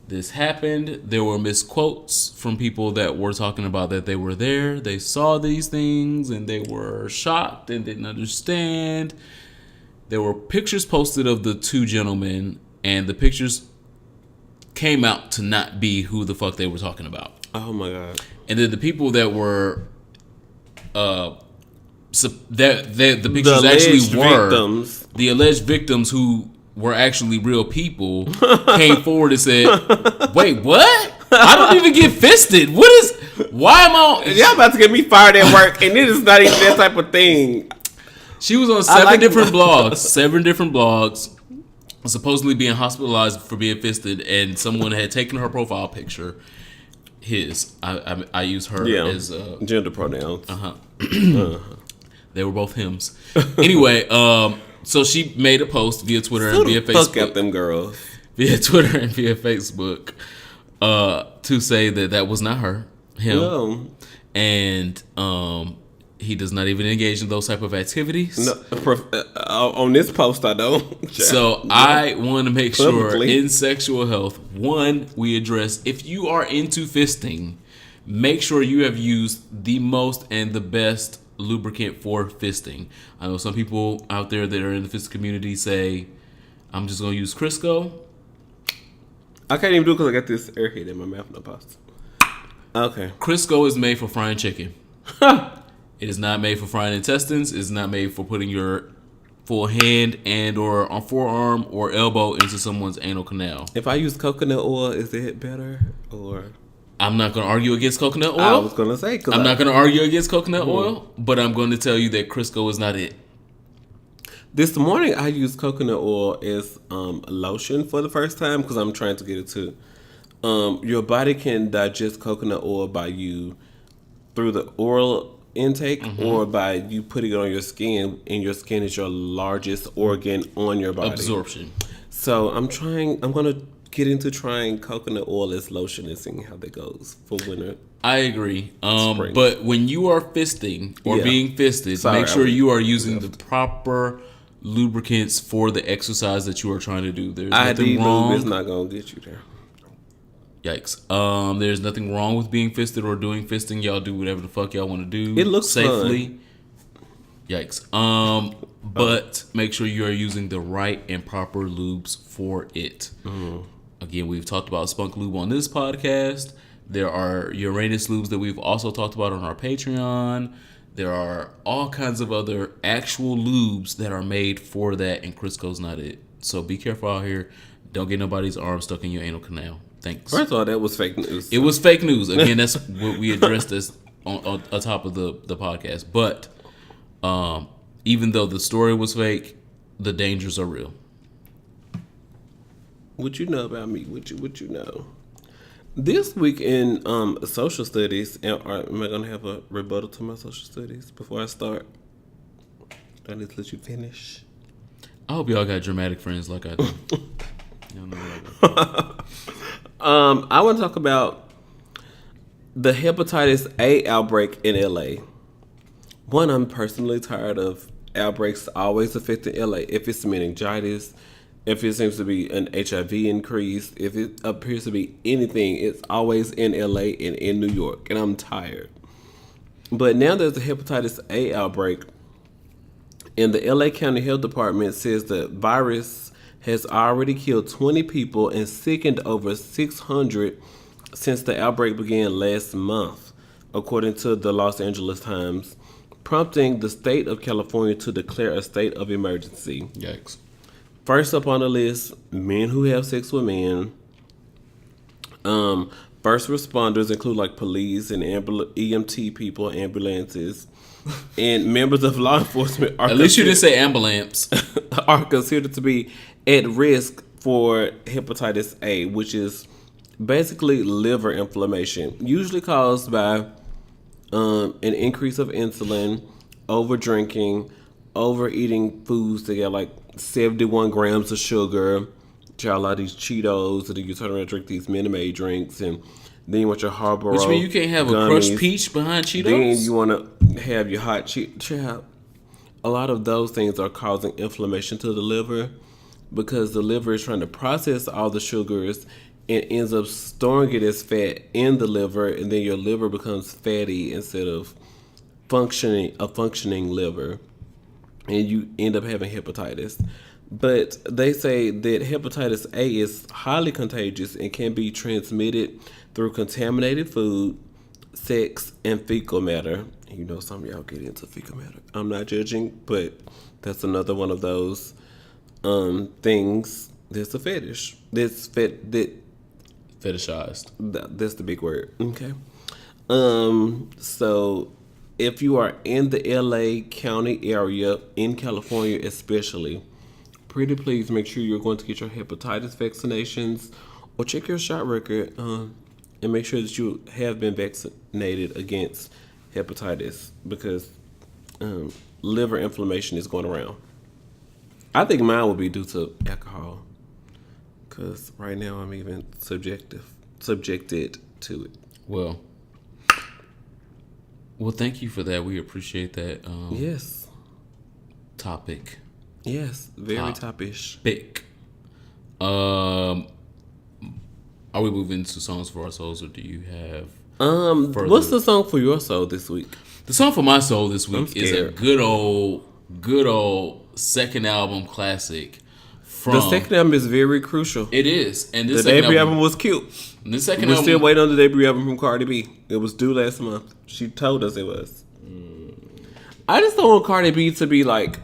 This happened. There were misquotes from people that were talking about that they were there. They saw these things and they were shocked and didn't understand. There were pictures posted of the two gentlemen, and the pictures came out to not be who the fuck they were talking about.
Oh my God.
And then the people that were the pictures actually were victims. The alleged victims who were actually real people came forward and said, "Wait, what? I don't even get fisted. What is? Why am I?
Y'all about to get me fired at work, and it is not even that type of thing."
She was on seven different blogs, supposedly being hospitalized for being fisted, and someone had taken her profile picture. I use her as
gender pronouns.
They were both hims. Anyway, so she made a post via Twitter and via Facebook.
Fuck out them girls.
Via Twitter and via Facebook to say that was not him. No. And he does not even engage in those type of activities. No,
on this post, I don't.
So I want to make sure in sexual health, one, we address if you are into fisting, make sure you have used the most and the best lubricant for fisting. I know some people out there that are in the fisting community say, I'm just going to use Crisco.
I can't even do it because I got this airhead in my mouth. No pasta. Okay.
Crisco is made for frying chicken. It is not made for frying intestines. It's not made for putting your full hand and or on forearm or elbow into someone's anal canal.
If I use coconut oil, is it better? Or
I'm not going to argue against coconut oil.
I was going to say.
I'm not going to argue against coconut oil, but I'm going to tell you that Crisco is not it.
This morning, I used coconut oil as lotion for the first time because I'm trying to get it to. Your body can digest coconut oil by you through the oral intake or by you putting it on your skin, and your skin is your largest organ on your body.
Absorption.
So I'm going to get into trying coconut oil as lotion and seeing how that goes for winter.
I agree. But when you are fisting or being fisted, make sure you are using the proper lubricants for the exercise that you are trying to do. There's nothing wrong.
It's not going to get you there.
Yikes. There's nothing wrong with being fisted or doing fisting. Y'all do whatever the fuck y'all want to do.
It looks
safely.
Fun.
Yikes. But make sure you are using the right and proper lubes for it. Again, we've talked about Spunk Lube on this podcast. There are Uranus lubes that we've also talked about on our Patreon. There are all kinds of other actual lubes that are made for that, and Crisco's not it. So be careful out here. Don't get nobody's arm stuck in your anal canal. Thanks.
First of all, that was fake news.
It was fake news. Again, that's what we addressed as on top of the podcast. But even though the story was fake, the dangers are real.
What you know about me? What you know? This week in social studies, am I going to have a rebuttal to my social studies before I start? I need to let you finish.
I hope y'all got dramatic friends like I do. Y'all know what I got.
I want to talk about the hepatitis A outbreak in LA. One, I'm personally tired of outbreaks always affecting LA. If it's meningitis, if it seems to be an HIV increase, if it appears to be anything, it's always in LA and in New York. And I'm tired. But now there's a hepatitis A outbreak. And the LA County Health Department says the virus has already killed 20 people and sickened over 600 since the outbreak began last month, according to the Los Angeles Times, prompting the state of California to declare a state of emergency.
Yikes.
First up on the list, men who have sex with men. First responders include like police and EMT people, ambulances, and members of law enforcement.
At least you didn't say ambulance.
Are considered to be at risk for hepatitis A, which is basically liver inflammation, usually caused by an increase of insulin, over drinking, overeating foods that got like 71 grams of sugar. Try a lot of these Cheetos, and then you turn around and drink these Minute Maid drinks, and then you want your Harborough.
Which means you can't have
gummies.
A crushed peach behind Cheetos?
Then you want to have your hot Cheetos. A lot of those things are causing inflammation to the liver because the liver is trying to process all the sugars and ends up storing it as fat in the liver, and then your liver becomes fatty instead of functioning liver, and you end up having hepatitis. But they say that hepatitis A is highly contagious and can be transmitted through contaminated food, sex, and fecal matter. You know, some of y'all get into fecal matter. I'm not judging, but that's another one of those things that's a fetish.
Fetishized.
That's the big word. Okay. So if you are in the LA County area, in California especially, pretty please make sure you're going to get your hepatitis vaccinations or check your shot record and make sure that you have been vaccinated against hepatitis because liver inflammation is going around. I think mine would be due to alcohol because right now I'm even subjected to it.
Well, thank you for that. We appreciate that.
Yes.
Topic.
Yes, very top-ish.
Big. Are we moving to songs for our souls, or do you have?
What's the song for your soul this week?
The song for my soul this week is a good old second album classic.
The second album is very crucial.
It is, and
the debut album was cute.
The second
We're
album,
still waiting on the debut album from Cardi B. It was due last month. She told us it was. I just don't want Cardi B to be like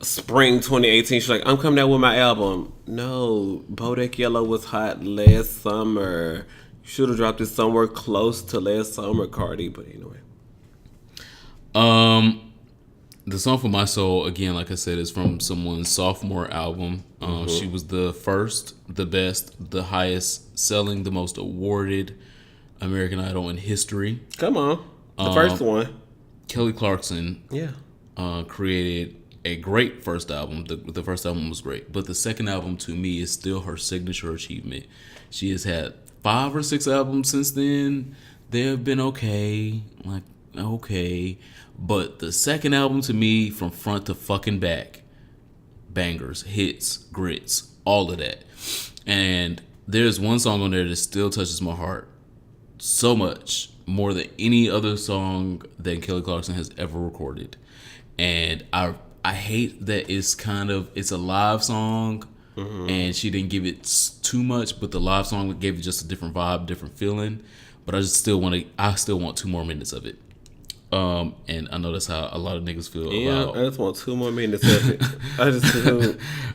spring 2018. She's like, I'm coming out with my album. No, Bodak Yellow was hot last summer. You should have dropped it somewhere close to last summer, Cardi. But anyway.
The song for my soul, again, like I said, is from someone's sophomore album. She was the first, the best, the highest selling, the most awarded American Idol in history.
Come on. The first one.
Kelly Clarkson
Yeah.
Created a great first album. The first album was great. But the second album, to me, is still her signature achievement. She has had 5 or 6 albums since then. They have been okay. But the second album, to me, from front to fucking back, bangers, hits, grits, all of that. And there's one song on there that still touches my heart so much, more than any other song that Kelly Clarkson has ever recorded. And I hate that it's a live song, and she didn't give it too much, but the live song gave it just a different vibe, different feeling. But I still want 2 more minutes of it. And I know that's how a lot of niggas feel about.
I just want 2 more minutes of it.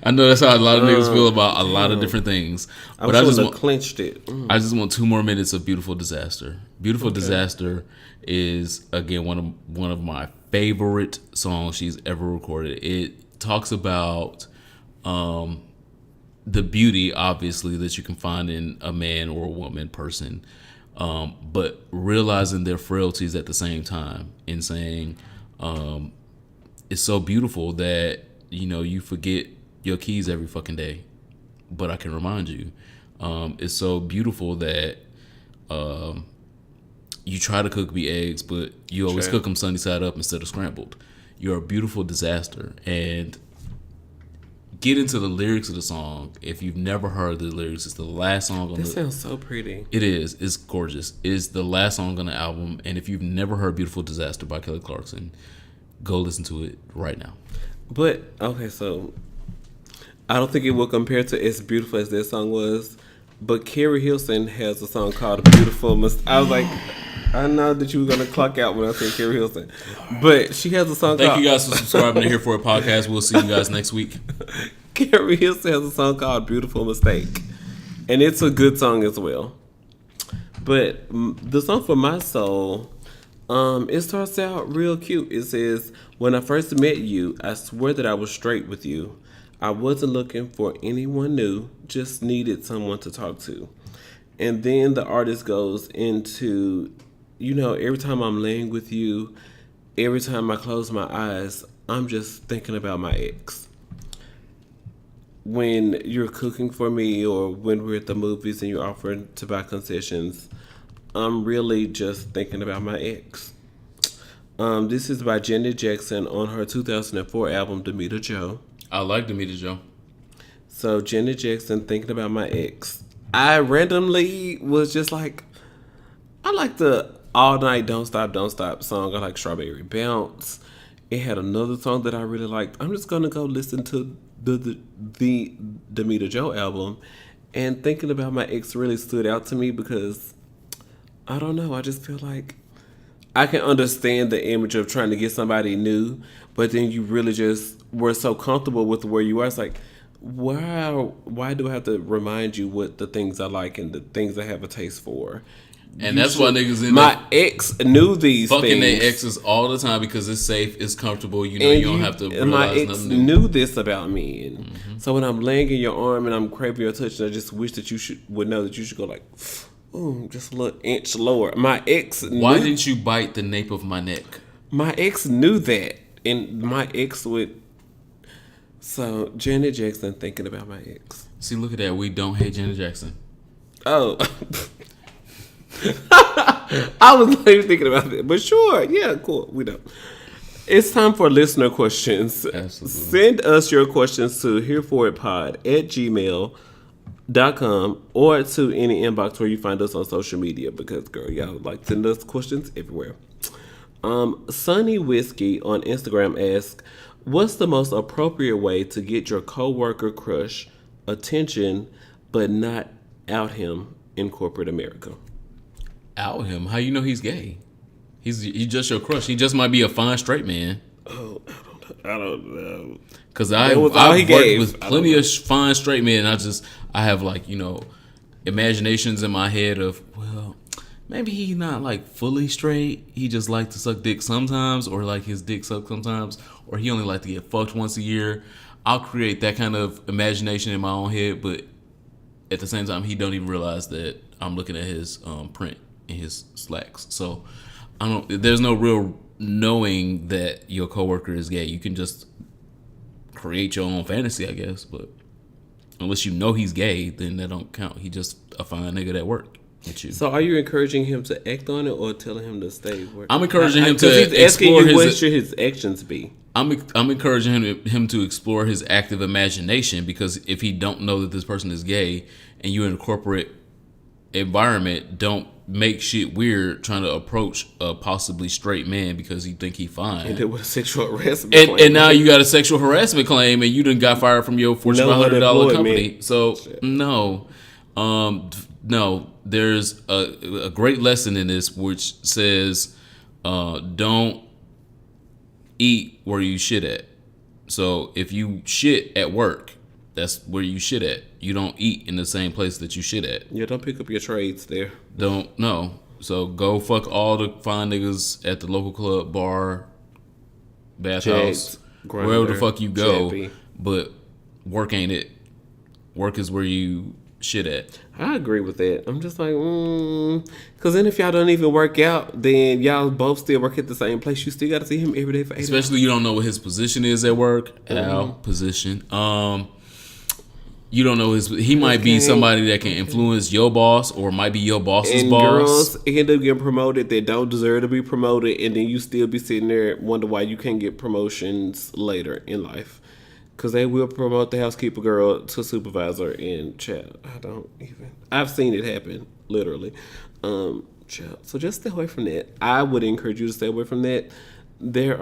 I know that's how a lot of niggas feel about a lot of different things. But I just
clenched it.
I just want 2 more minutes of Beautiful Disaster. Beautiful Disaster is, again, one of my favorite songs she's ever recorded. talks about the beauty, obviously, that you can find in a man or a woman person, but realizing their frailties at the same time, and saying it's so beautiful that you forget your keys every fucking day, but I can remind you. It's so beautiful that you try to cook me eggs, but you always cook them sunny side up instead of scrambled. You're a beautiful disaster. And get into the lyrics of the song. If you've never heard the lyrics, it's the last song on
That sounds so pretty.
It is. It's gorgeous. It's the last song on the album. And if you've never heard Beautiful Disaster by Kelly Clarkson, go listen to it right now.
But, okay, so I don't think it will compare to as beautiful as that song was. But Carrie Hilson has a song called Beautiful I was like, I know that you were going to clock out when I said Carrie Hilson. But she has a song
Thank you guys for subscribing to Here For It Podcast. We'll see you guys next week.
Carrie Hilson has a song called Beautiful Mistake. And it's a good song as well. But the song For My Soul, it starts out real cute. It says, when I first met you, I swear that I was straight with you. I wasn't looking for anyone new, just needed someone to talk to. And then the artist goes into, every time I'm laying with you, every time I close my eyes, I'm just thinking about my ex. When you're cooking for me or when we're at the movies and you're offering to buy concessions, I'm really just thinking about my ex. This is by Janet Jackson on her 2004 album, Demeter Joe.
I like Demeter Joe.
So Janet Jackson, Thinking About My Ex. I randomly was just like, I like the All Night Don't Stop song. I like Strawberry Bounce. It had another song that I really liked. I'm just gonna go listen to the Demeter Joe album, and Thinking About My Ex really stood out to me because I don't know. I just feel like I can understand the image of trying to get somebody new, but then you really just were so comfortable with where you are. It's like, why do I have to remind you what the things I like and the things I have a taste for?
And that's why niggas in
my ex knew these
fucking
things.
their exes all the time because it's safe, it's comfortable. You don't have to realize
my ex
nothing new.
knew this about me, and so when I'm laying in your arm and I'm craving your touch, I just wish that you would know that you should go like, ooh, just a little inch lower. My ex knew.
Why didn't you bite the nape of my neck?
My ex knew that, and my ex would. So Janet Jackson, Thinking About My Ex.
See, look at that. We don't hate Janet Jackson.
Oh. I was not even thinking about that. But sure, yeah, cool. We don't. It's time for listener questions.
Absolutely.
Send us your questions to hereforitpod@gmail.com or to any inbox where you find us on social media because, girl, y'all like send us questions everywhere. Sunny Whiskey on Instagram asks, what's the most appropriate way to get your coworker crush attention but not out him in corporate America?
Out him? How you know he's gay? He's just your crush. He just might be a fine straight man.
Oh, I don't know.
Because I've worked with plenty of fine straight men. And I have imaginations in my head of, well, maybe he's not like fully straight. He just like to suck dick sometimes, or like his dick sucked sometimes, or he only like to get fucked once a year. I'll create that kind of imagination in my own head, but at the same time, he don't even realize that I'm looking at his print in his slacks. So there's no real knowing that your coworker is gay. You can just create your own fantasy, I guess, but unless you know he's gay, then that don't count. He just a fine nigga that work with you.
So are you encouraging him to act on it or telling him to stay where?
I'm encouraging him to
he's asking
explore
you what should his actions be.
I'm encouraging him to explore his active imagination, because if he don't know that this person is gay and you're in a corporate environment, don't make shit weird trying to approach a possibly straight man because you think he fine.
And then with a sexual harassment
claim. And now you got a sexual harassment claim and you done got fired from your Fortune $500 company. Man. So shit. No, there's a great lesson in this which says don't eat where you shit at. So if you shit at work, that's where you shit at. You don't eat in the same place that you shit at.
Yeah, don't pick up your trades there.
Don't, no. So go fuck all the fine niggas at the local club, bar, bathhouse. wherever the fuck you go. Chappy. But work ain't it. Work is where you shit at.
I agree with that. I'm just like, because then if y'all don't even work out, then y'all both still work at the same place. You still got to see him every day for 8 hours.
Especially you don't know what his position is at work. Our position. You don't know he might be somebody that can influence your boss or might be your boss's boss. And
girls end up getting promoted that don't deserve to be promoted, and then you still be sitting there wonder why you can't get promotions later in life. Because they will promote the housekeeper girl to supervisor and child. I've seen it happen, literally. Child. So just stay away from that. I would encourage you to stay away from that. There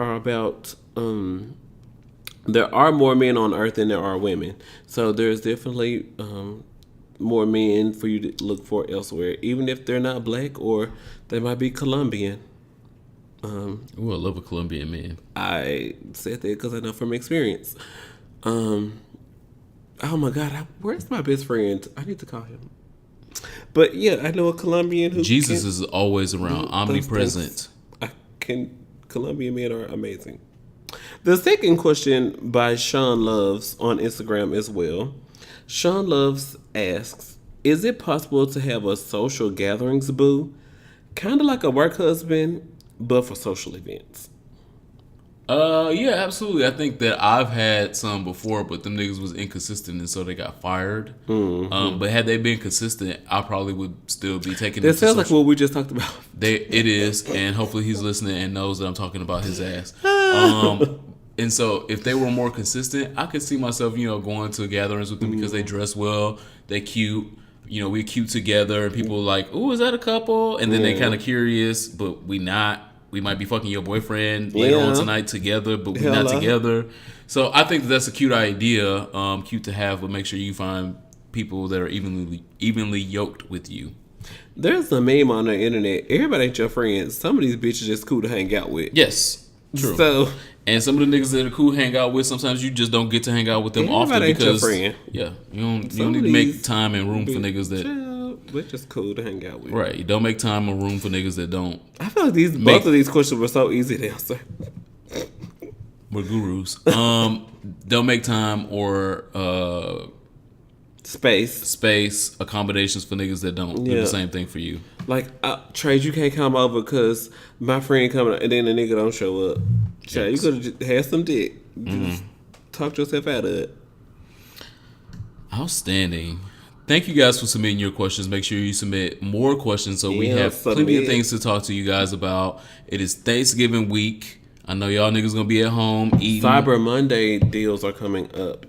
are more men on earth than there are women. So there's definitely more men for you to look for elsewhere, even if they're not black or they might be Colombian.
I love a Colombian man.
I said that because I know from experience. Oh my God, where's my best friend? I need to call him. But yeah, I know a Colombian who
Jesus is always around, omnipresent.
Colombian men are amazing. The second question by Sean Loves on Instagram as well. Sean Loves asks, is it possible to have a social gatherings boo? Kind of like a work husband, but for social events.
Yeah, absolutely. I think that I've had some before, but them niggas was inconsistent and so they got fired. Mm-hmm. But had they been consistent, I probably would still be taking it.
That sounds like what we just talked about.
It is, and hopefully he's listening and knows that I'm talking about his ass. And so if they were more consistent, I could see myself, going to gatherings with them because they dress well, they cute. We're cute together, and people are like, "Ooh, is that a couple?" And then they kind of curious, but we not. We might be fucking your boyfriend later on tonight together, but we're not together. So I think that's a cute idea, cute to have, but make sure you find people that are evenly yoked with you.
There's a meme on the internet. Everybody ain't your friends. Some of these bitches just cool to hang out with.
Yes, true. And some of the niggas that are cool to hang out with, sometimes you just don't get to hang out with them often because you don't need to make time and room for niggas that.
We're just cool to hang out with.
Right. You don't make time or room for niggas that don't.
I feel like both of these questions were so easy to answer.
We're gurus. Don't make time or space accommodations for niggas that don't do the same thing for you.
Like, Trey, you can't come over because my friend coming and then the nigga don't show up. Trey, you could have just had some dick. Just talk yourself out of it.
Outstanding. Thank you guys for submitting your questions. Make sure you submit more questions so we have plenty of things to talk to you guys about. It is Thanksgiving week. I know y'all niggas gonna be at home eating.
Cyber Monday deals are coming up.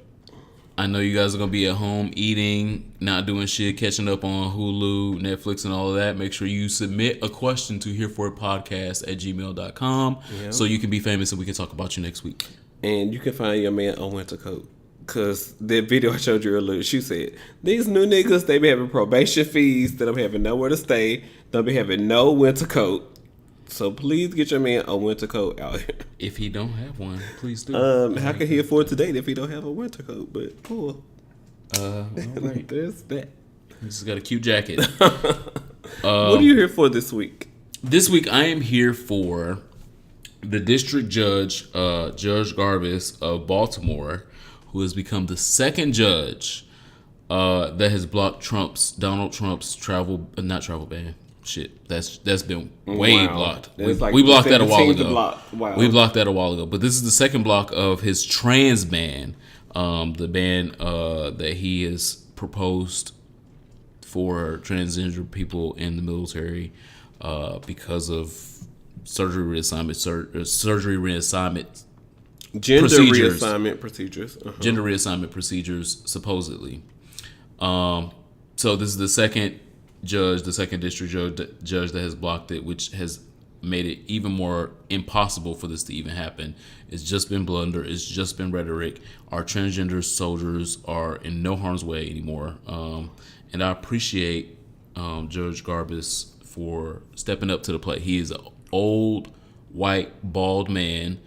I know you guys are gonna be at home eating, not doing shit, catching up on Hulu, Netflix, and all of that. Make sure you submit a question to hereforitpodcast@gmail.com so you can be famous and we can talk about you next week.
And you can find your man a winter coat. Because that video I showed you earlier, she said, these new niggas, they be having probation fees, that I'm having nowhere to stay, they'll be having no winter coat. So please get your man a winter coat out here.
If he don't have one, please do.
How can he afford to date if he don't have a winter coat? But cool.
All right.
There's that.
He's got a cute jacket.
What are you here for this week?
This week I am here for the district judge, Judge Garbus of Baltimore, who has become the second judge that has blocked Donald Trump's not travel ban. Shit, that's been way blocked. We blocked that a while ago. We blocked that a while ago. But this is the second block of his trans ban, the ban that he has proposed for transgender people in the military because of surgery reassignment
Gender reassignment procedures.
Gender reassignment procedures, supposedly. So this is the second district judge that has blocked it, which has made it even more impossible for this to even happen. It's just been blunder. It's just been rhetoric. Our transgender soldiers are in no harm's way anymore. And I appreciate Judge Garbus for stepping up to the plate. He is an old, white, bald man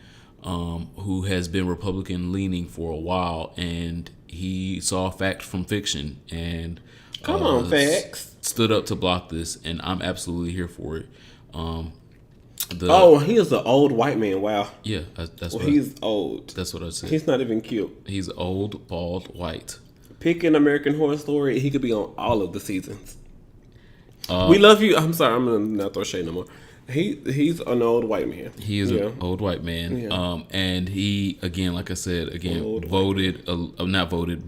who has been Republican leaning for a while, and he saw fact from fiction and
facts
stood up to block this, and I'm absolutely here for it.
He is an old white man. Wow.
Yeah, that's
what he's old.
That's what I said.
He's not even cute.
He's old, bald, white.
Pick an American Horror Story. He could be on all of the seasons. We love you. I'm sorry. I'm gonna not throw shade no more. He's an old white man.
He is an old white man. Yeah. And he, again, like I said,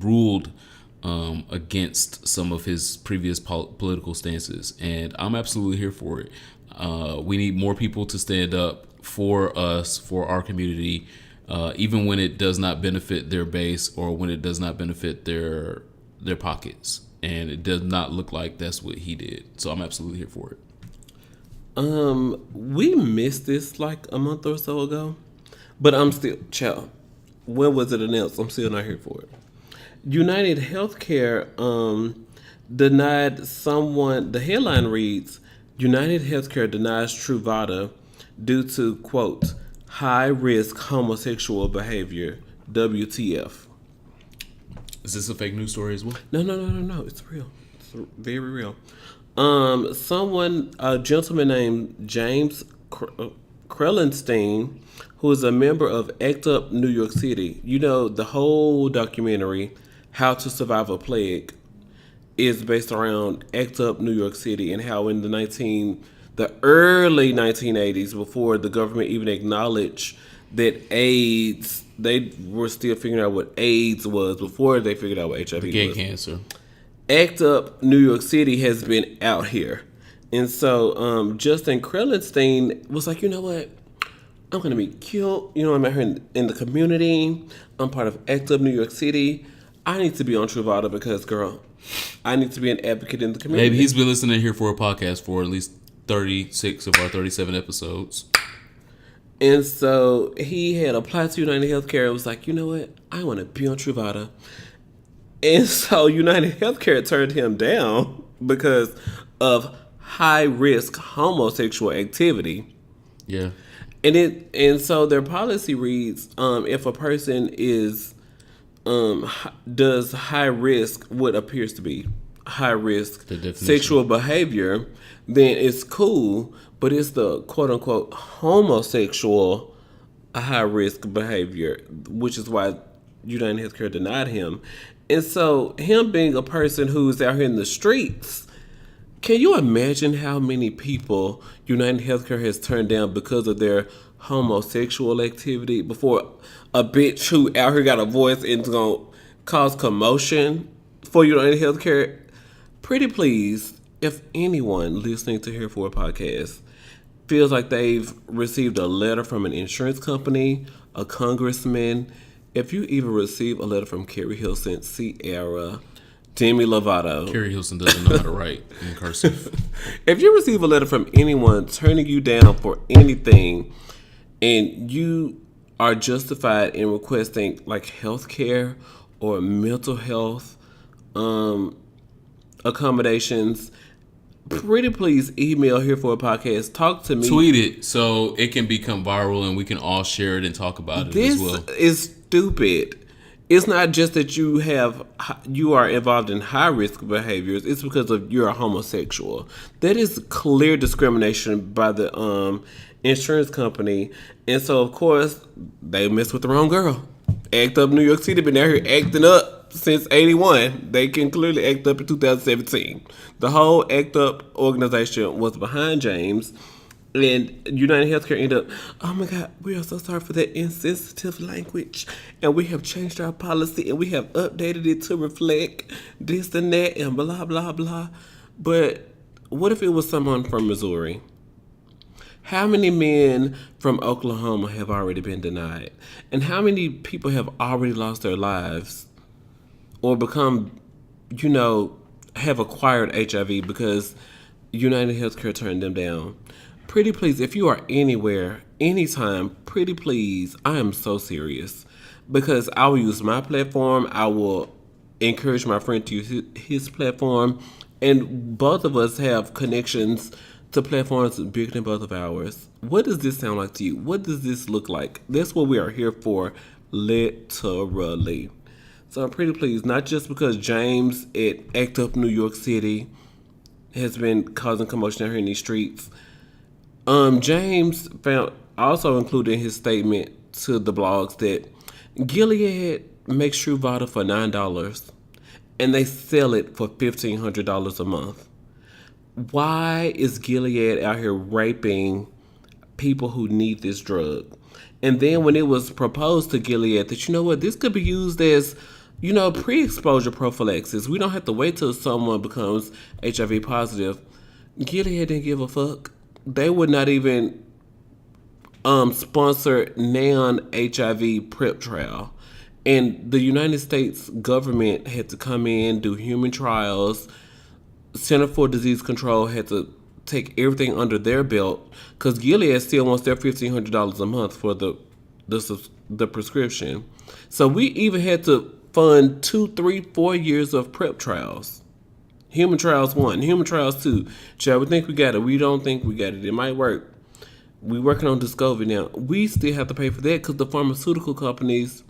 ruled against some of his previous political stances, and I'm absolutely here for it. We need more people to stand up for us, for our community, even when it does not benefit their base or when it does not benefit their pockets. And it does not look like that's what he did. So I'm absolutely here for it.
We missed this like a month or so ago, but I'm still, child. When was it announced? I'm still not here for it. United Healthcare denied someone. The headline reads, United Healthcare denies Truvada due to, quote, high-risk homosexual behavior, WTF.
Is this a fake news story as well?
No. It's real. It's very real. A gentleman named James Krellenstein, who is a member of ACT UP New York City. You know, the whole documentary, How to Survive a Plague, is based around ACT UP New York City and how in the early 1980s, before the government even acknowledged that AIDS, they were still figuring out what AIDS was before they figured out what HIV was.
Gay cancer.
ACT UP New York City has been out here. And so Justin Krellenstein was like, you know what? I'm going to be cute. You know, I'm out here in the community. I'm part of ACT UP New York City. I need to be on Truvada because, girl, I need to be an advocate in the community.
Maybe he's been listening here for a podcast for at least 36 of our 37 episodes.
And so he had applied to United Healthcare and was like, you know what? I want to be on Truvada. And so United Healthcare turned him down because of high-risk homosexual activity.
Yeah.
And so their policy reads, if a person does high risk, what appears to be high risk sexual behavior, then it's cool, but it's the quote unquote homosexual high risk behavior, which is why United Healthcare denied him. And so him being a person who's out here in the streets, can you imagine how many people United Healthcare has turned down because of their homosexual activity before a bitch who out here got a voice and is going to cause commotion for United Healthcare? Pretty please, if anyone listening to Here For a Podcast feels like they've received a letter from an insurance company, a congressman, if you even receive a letter from Carrie Hilson, Sierra, Demi Lovato.
Carrie Hilson doesn't know how to write in cursive.
If you receive a letter from anyone turning you down for anything and you are justified in requesting like health care or mental health accommodations, pretty please email Here For a Podcast. Talk to me.
Tweet it so it can become viral and we can all share it and talk about it as well.
This is stupid. It's not just that you are involved in high risk behaviors. It's because of you're a homosexual. That is clear discrimination by the insurance company. And so of course they messed with the wrong girl. ACT UP New York City been out here acting up since 81. They can clearly act up in 2017. The whole ACT UP organization was behind James. And United Healthcare ended up, oh my God, we are so sorry for that insensitive language. And we have changed our policy and we have updated it to reflect this and that and blah, blah, blah. But what if it was someone from Missouri? How many men from Oklahoma have already been denied? And how many people have already lost their lives or become, have acquired HIV because United Healthcare turned them down? Pretty please, if you are anywhere, anytime, pretty please, I am so serious. Because I will use my platform. I will encourage my friend to use his platform. And both of us have connections to platforms bigger than both of ours. What does this sound like to you? What does this look like? That's what we are here for, literally. So I'm pretty pleased, not just because James at ACT UP New York City has been causing commotion out here in these streets. James found also included in his statement to the blogs that Gilead makes Truvada for $9 and they sell it for $1,500 a month. Why is Gilead out here raping people who need this drug? And then when it was proposed to Gilead that, you know what, this could be used as, you know, pre-exposure prophylaxis. We don't have to wait till someone becomes HIV positive. Gilead didn't give a fuck. They would not even sponsor non-HIV PrEP trial. And the United States government had to come in, do human trials. Center for Disease Control had to take everything under their belt because Gilead still wants their $1,500 a month for the prescription. So we even had to fund 2, 3, 4 years of PrEP trials. Human trials 1, human trials 2. Child, we think we got it. We don't think we got it. It might work. We're working on Discovery now. We still have to pay for that because the pharmaceutical companies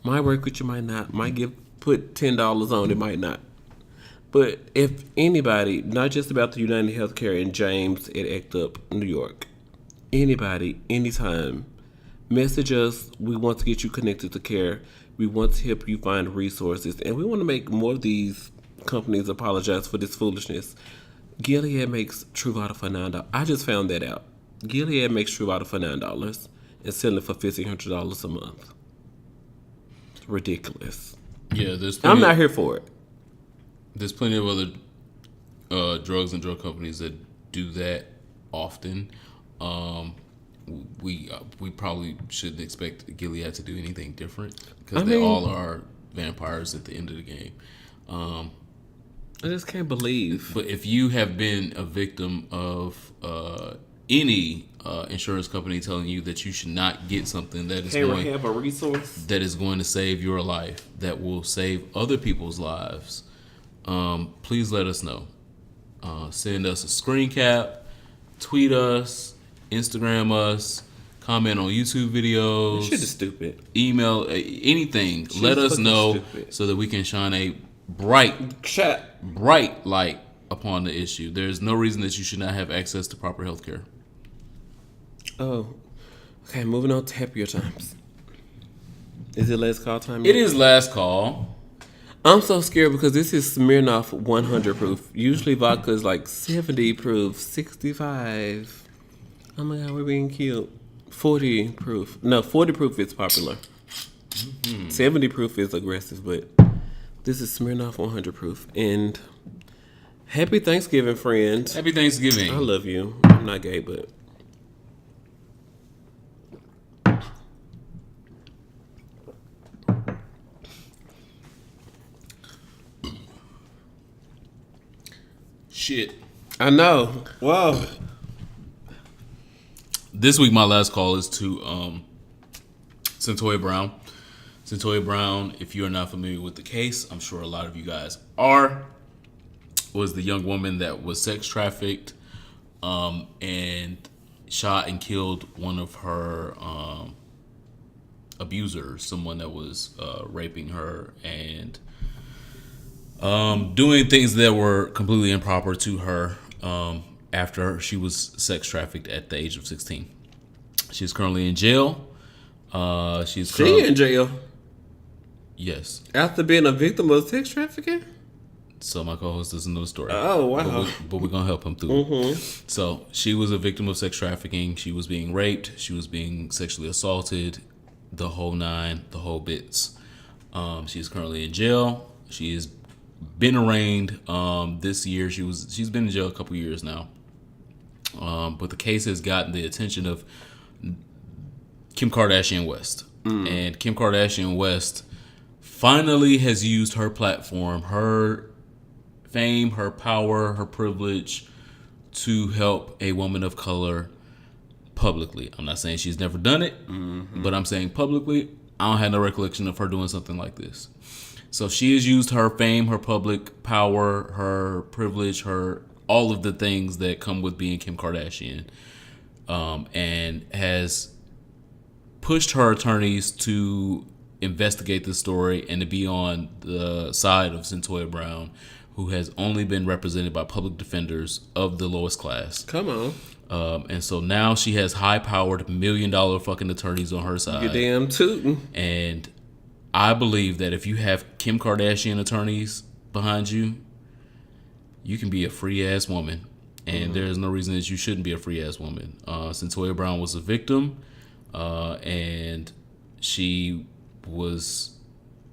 might work with you, might not. Might put $10 on it, might not. But if anybody, not just about the United Healthcare and James at ACT UP, New York, anybody, anytime, message us. We want to get you connected to care. We want to help you find resources. And we want to make more of these companies apologize for this foolishness. Gilead makes Truvada for $9. I just found that out. Gilead makes Truvada for $9 and selling it for $1,500 a month. It's ridiculous.
Yeah,
I'm not here for it.
There's plenty of other drugs and drug companies that do that often. We probably shouldn't expect Gilead to do anything different because they all are vampires at the end of the game.
I just can't believe.
But if you have been a victim of any insurance company telling you that you should not get something that is
have a resource
that is going to save your life, that will save other people's lives, please let us know. Send us a screen cap, tweet us, Instagram us, comment on YouTube videos.
Shit is stupid.
Email, anything. Let us know stupid. So that we can shine a bright light upon the issue. There's no reason that you should not have access to proper health care.
Oh, okay. Moving on to happier times. Is it last call time yet?
It is last call.
I'm so scared because this is Smirnoff 100 proof. Usually vodka is like 70 proof, 65. Oh my God, we're being cute. 40 proof. No, 40 proof is popular. Mm-hmm. 70 proof is aggressive, but this is Smirnoff 100 proof. And happy Thanksgiving, friend.
Happy Thanksgiving.
I love you. I'm not gay, but...
Shit.
I know. Whoa.
This week, my last call is to Centoya Brown. Centoya Brown, if you are not familiar with the case, I'm sure a lot of you guys are, was the young woman that was sex trafficked and shot and killed one of her abusers, someone that was raping her and doing things that were completely improper to her after she was sex trafficked at the age of 16. She's currently in jail. She's
in jail?
Yes.
After being a victim of sex trafficking?
So my co-host doesn't know the story.
Oh, wow.
But we're going to help him through it. So she was a victim of sex trafficking. She was being raped. She was being sexually assaulted. The whole nine, the whole bits. She's currently in jail. She is been arraigned this year. She's been in jail a couple years now. But the case has gotten the attention of Kim Kardashian West. And Kim Kardashian West finally has used her platform, her fame, her power, her privilege to help a woman of color publicly. I'm not saying she's never done it, but I'm saying publicly. I don't have no recollection of her doing something like this. So she has used her fame, her public power, her privilege, her all of the things that come with being Kim Kardashian, and has pushed her attorneys to investigate the story and to be on the side of Centoya Brown, who has only been represented by public defenders of the lowest class.
Come
And so now she has high-powered $1 million fucking attorneys on her side.
You're damn tootin'.
And I believe that if you have Kim Kardashian attorneys behind you, you can be a free-ass woman. And there's no reason that you shouldn't be a free-ass woman. Centoya Brown was a victim, and she was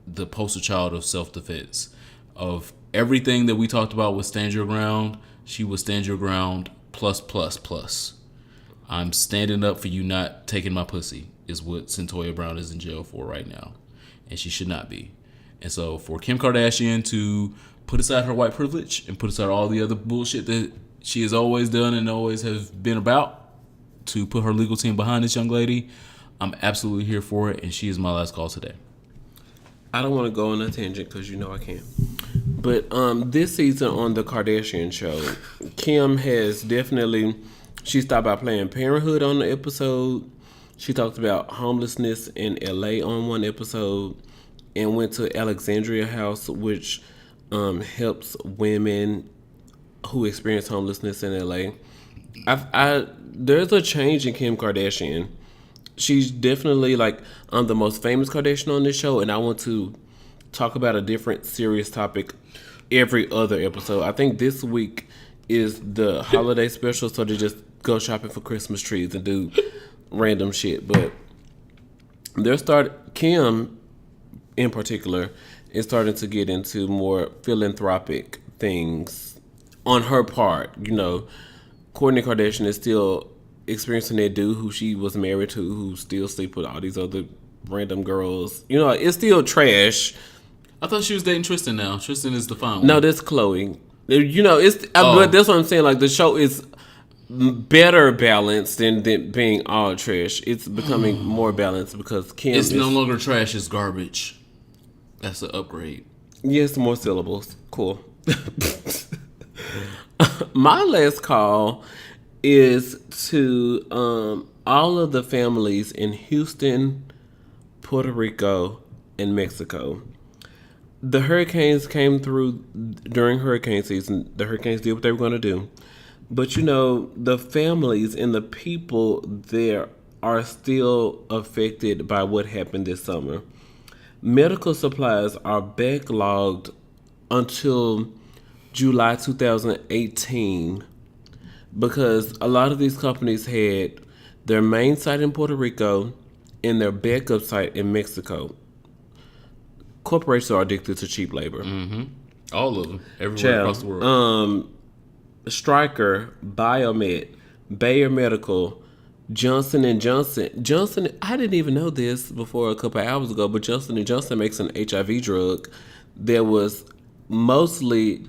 the poster child of self-defense. Of everything that we talked about with Stand Your Ground, she was Stand Your Ground plus. I'm standing up for you not taking my pussy is what Centoya Brown is in jail for right now. And she should not be. And so for Kim Kardashian to put aside her white privilege and put aside all the other bullshit that she has always done and always has been about to put her legal team behind this young lady, I'm absolutely here for it. And she is my last call today.
I don't want to go on a tangent because you know I can. But this season on the Kardashian show, Kim has definitely, she stopped by Planned Parenthood on the episode. She talked about homelessness in LA on one episode and went to Alexandria House, which helps women who experience homelessness in LA. There's a change in Kim Kardashian. She's definitely like the most famous Kardashian on this show, and I want to talk about a different serious topic every other episode. I think this week is the holiday special, so they just go shopping for Christmas trees and do random shit. But Kim in particular is starting to get into more philanthropic things on her part. You know, Kourtney Kardashian is still experiencing that dude who she was married to, who still sleep with all these other random girls. You know, it's still trash.
I thought she was dating Tristan now. Tristan is the fine one.
No, that's Chloe. You know, but that's what I'm saying. Like, the show is better balanced than being all trash. It's becoming more balanced because Kim is
no longer trash, it's garbage. That's an upgrade.
Yes, more syllables. Cool. My last call is to all of the families in Houston, Puerto Rico, and Mexico. The hurricanes came through during hurricane season. The hurricanes did what they were going to do. But, you know, the families and the people there are still affected by what happened this summer. Medical supplies are backlogged until July 2018 because a lot of these companies had their main site in Puerto Rico and their backup site in Mexico. Corporations are addicted to cheap labor.
Mm-hmm. All of them. Everywhere across the
world. Stryker, Biomed, Bayer Medical, Johnson & Johnson, I didn't even know this before a couple of hours ago, but Johnson & Johnson makes an HIV drug that was mostly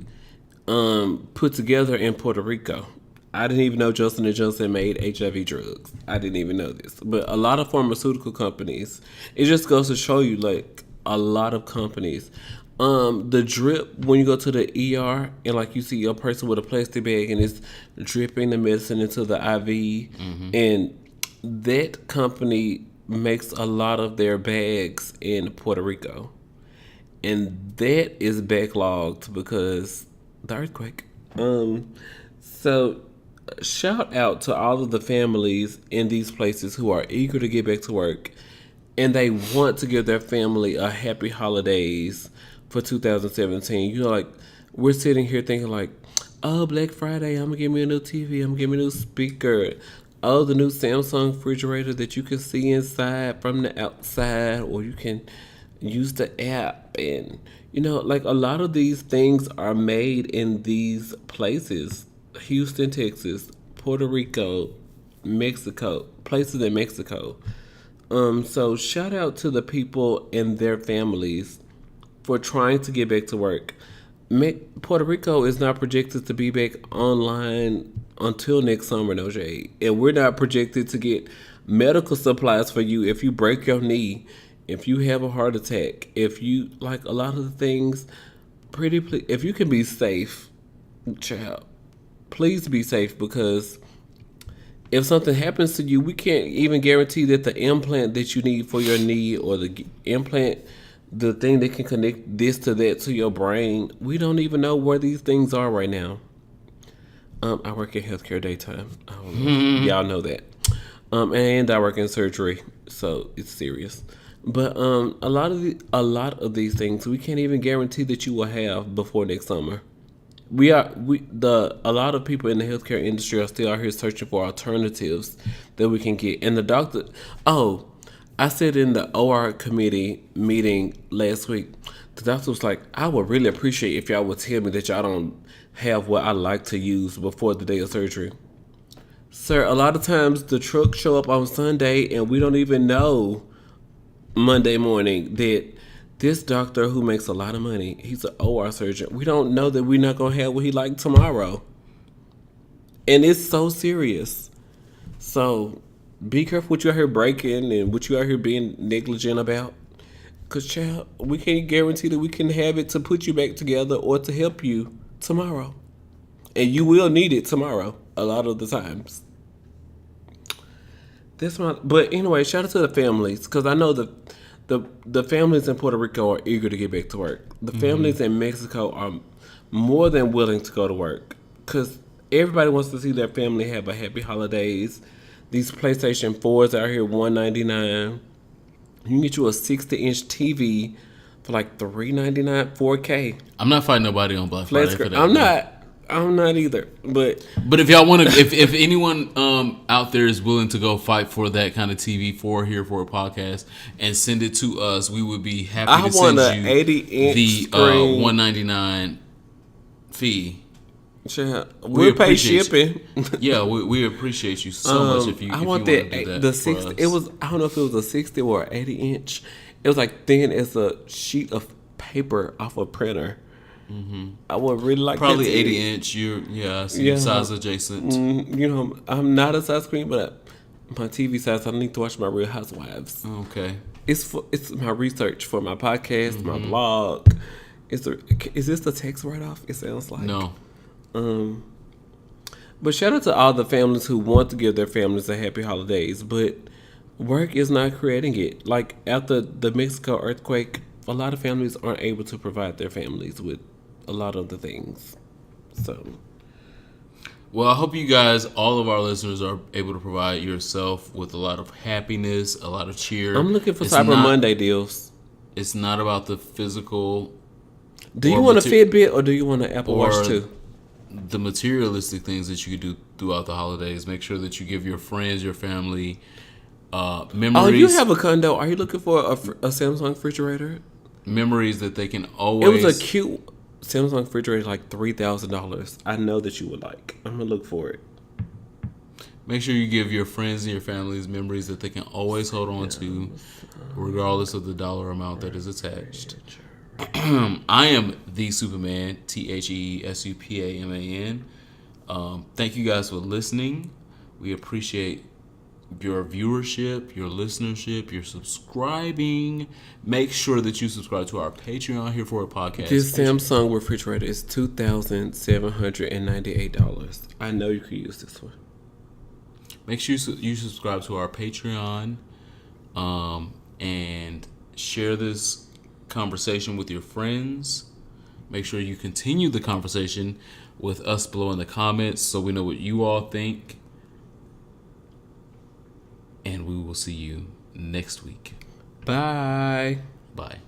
put together in Puerto Rico. I didn't even know Johnson & Johnson made HIV drugs. I didn't even know this. But a lot of pharmaceutical companies, it just goes to show you, like, a lot of companies. The drip, when you go to the ER and like you see a person with a plastic bag and it's dripping the medicine into the IV, and that company makes a lot of their bags in Puerto Rico. And that is backlogged because the earthquake. So shout out to all of the families in these places who are eager to get back to work and they want to give their family a happy holidays for 2017. You know, like, we're sitting here thinking like, oh, Black Friday, I'm gonna get me a new TV, I'm gonna get me a new speaker. Oh, the new Samsung refrigerator that you can see inside from the outside, or you can use the app. And, you know, like, a lot of these things are made in these places. Houston, Texas, Puerto Rico, Mexico, places in Mexico. So shout out to the people and their families for trying to get back to work. Puerto Rico is not projected to be back online until next summer, no shade. And we're not projected to get medical supplies for you if you break your knee, if you have a heart attack, if you, like, a lot of the things, if you can be safe, child, please be safe, because if something happens to you, we can't even guarantee that the implant that you need for your knee, or the implant, the thing that can connect this to that to your brain, we don't even know where these things are right now. I work in healthcare daytime. Y'all know that. And I work in surgery, so it's serious. But a lot of these things we can't even guarantee that you will have before next summer. A lot of people in the healthcare industry are still out here searching for alternatives that we can get. And the doctor, I said in the OR committee meeting last week, the doctor was like, I would really appreciate if y'all would tell me that y'all don't have what I like to use before the day of surgery. Sir, a lot of times the trucks show up on Sunday and we don't even know Monday morning that this doctor who makes a lot of money, he's an OR surgeon. We don't know that we're not going to have what he like tomorrow. And it's so serious. So be careful what you out here breaking and what you out here being negligent about. Because, child, we can't guarantee that we can have it to put you back together or to help you tomorrow. And you will need it tomorrow a lot of the times. But anyway, shout out to the families, because I know the families in Puerto Rico are eager to get back to work. The families in Mexico are more than willing to go to work, because everybody wants to see their family have a happy holidays. These PlayStation 4s out here $199. You can get you a 60-inch TV for like $399, 4K.
I'm not fighting nobody on Black Friday for that.
I'm not either. But
if y'all want to, if anyone out there is willing to go fight for that kind of TV for here for a podcast and send it to us, we would be happy to send you the $199 fee.
Sure. We'll pay shipping.
Yeah, we appreciate you so much if you want to do that.
The 60. It was, I don't know if it was a 60 or 80-inch. It was like thin as a sheet of paper off a printer. Mm-hmm. I would really like
probably
that
80-inch. Size adjacent.
I'm not a size queen, but my TV size. I need to watch my Real Housewives.
Okay,
it's my research for my podcast, my blog. Is this the text write off? It sounds like
no.
But shout out to all the families who want to give their families a happy holidays, but work is not creating it. Like after the Mexico earthquake, a lot of families aren't able to provide their families with a lot of the things. So,
well, I hope you guys, all of our listeners, are able to provide yourself with a lot of happiness, a lot of cheer.
I'm looking for Cyber Monday deals.
It's not about the physical.
Do you want a Fitbit or do you want an Apple Watch too?
The materialistic things that you can do throughout the holidays. Make sure that you give your friends, your family, memories.
Oh, you have a condo. Are you looking for a Samsung refrigerator?
Memories that they can always.
It was a cute Samsung refrigerator, like $3,000. I know that you would like. I'm gonna look for it.
Make sure you give your friends and your families memories that they can always hold on to, regardless of the dollar amount that is attached. I am the Superman, TheSupaman. Thank you guys for listening. We appreciate your viewership, your listenership, your subscribing. Make sure that you subscribe to our Patreon here for a podcast.
This Samsung refrigerator is $2,798. I know you could use this one.
Make sure you subscribe to our Patreon, and share this conversation with your friends. Make sure you continue the conversation with us below in the comments so we know what you all think. And we will see you next week.
Bye.
Bye.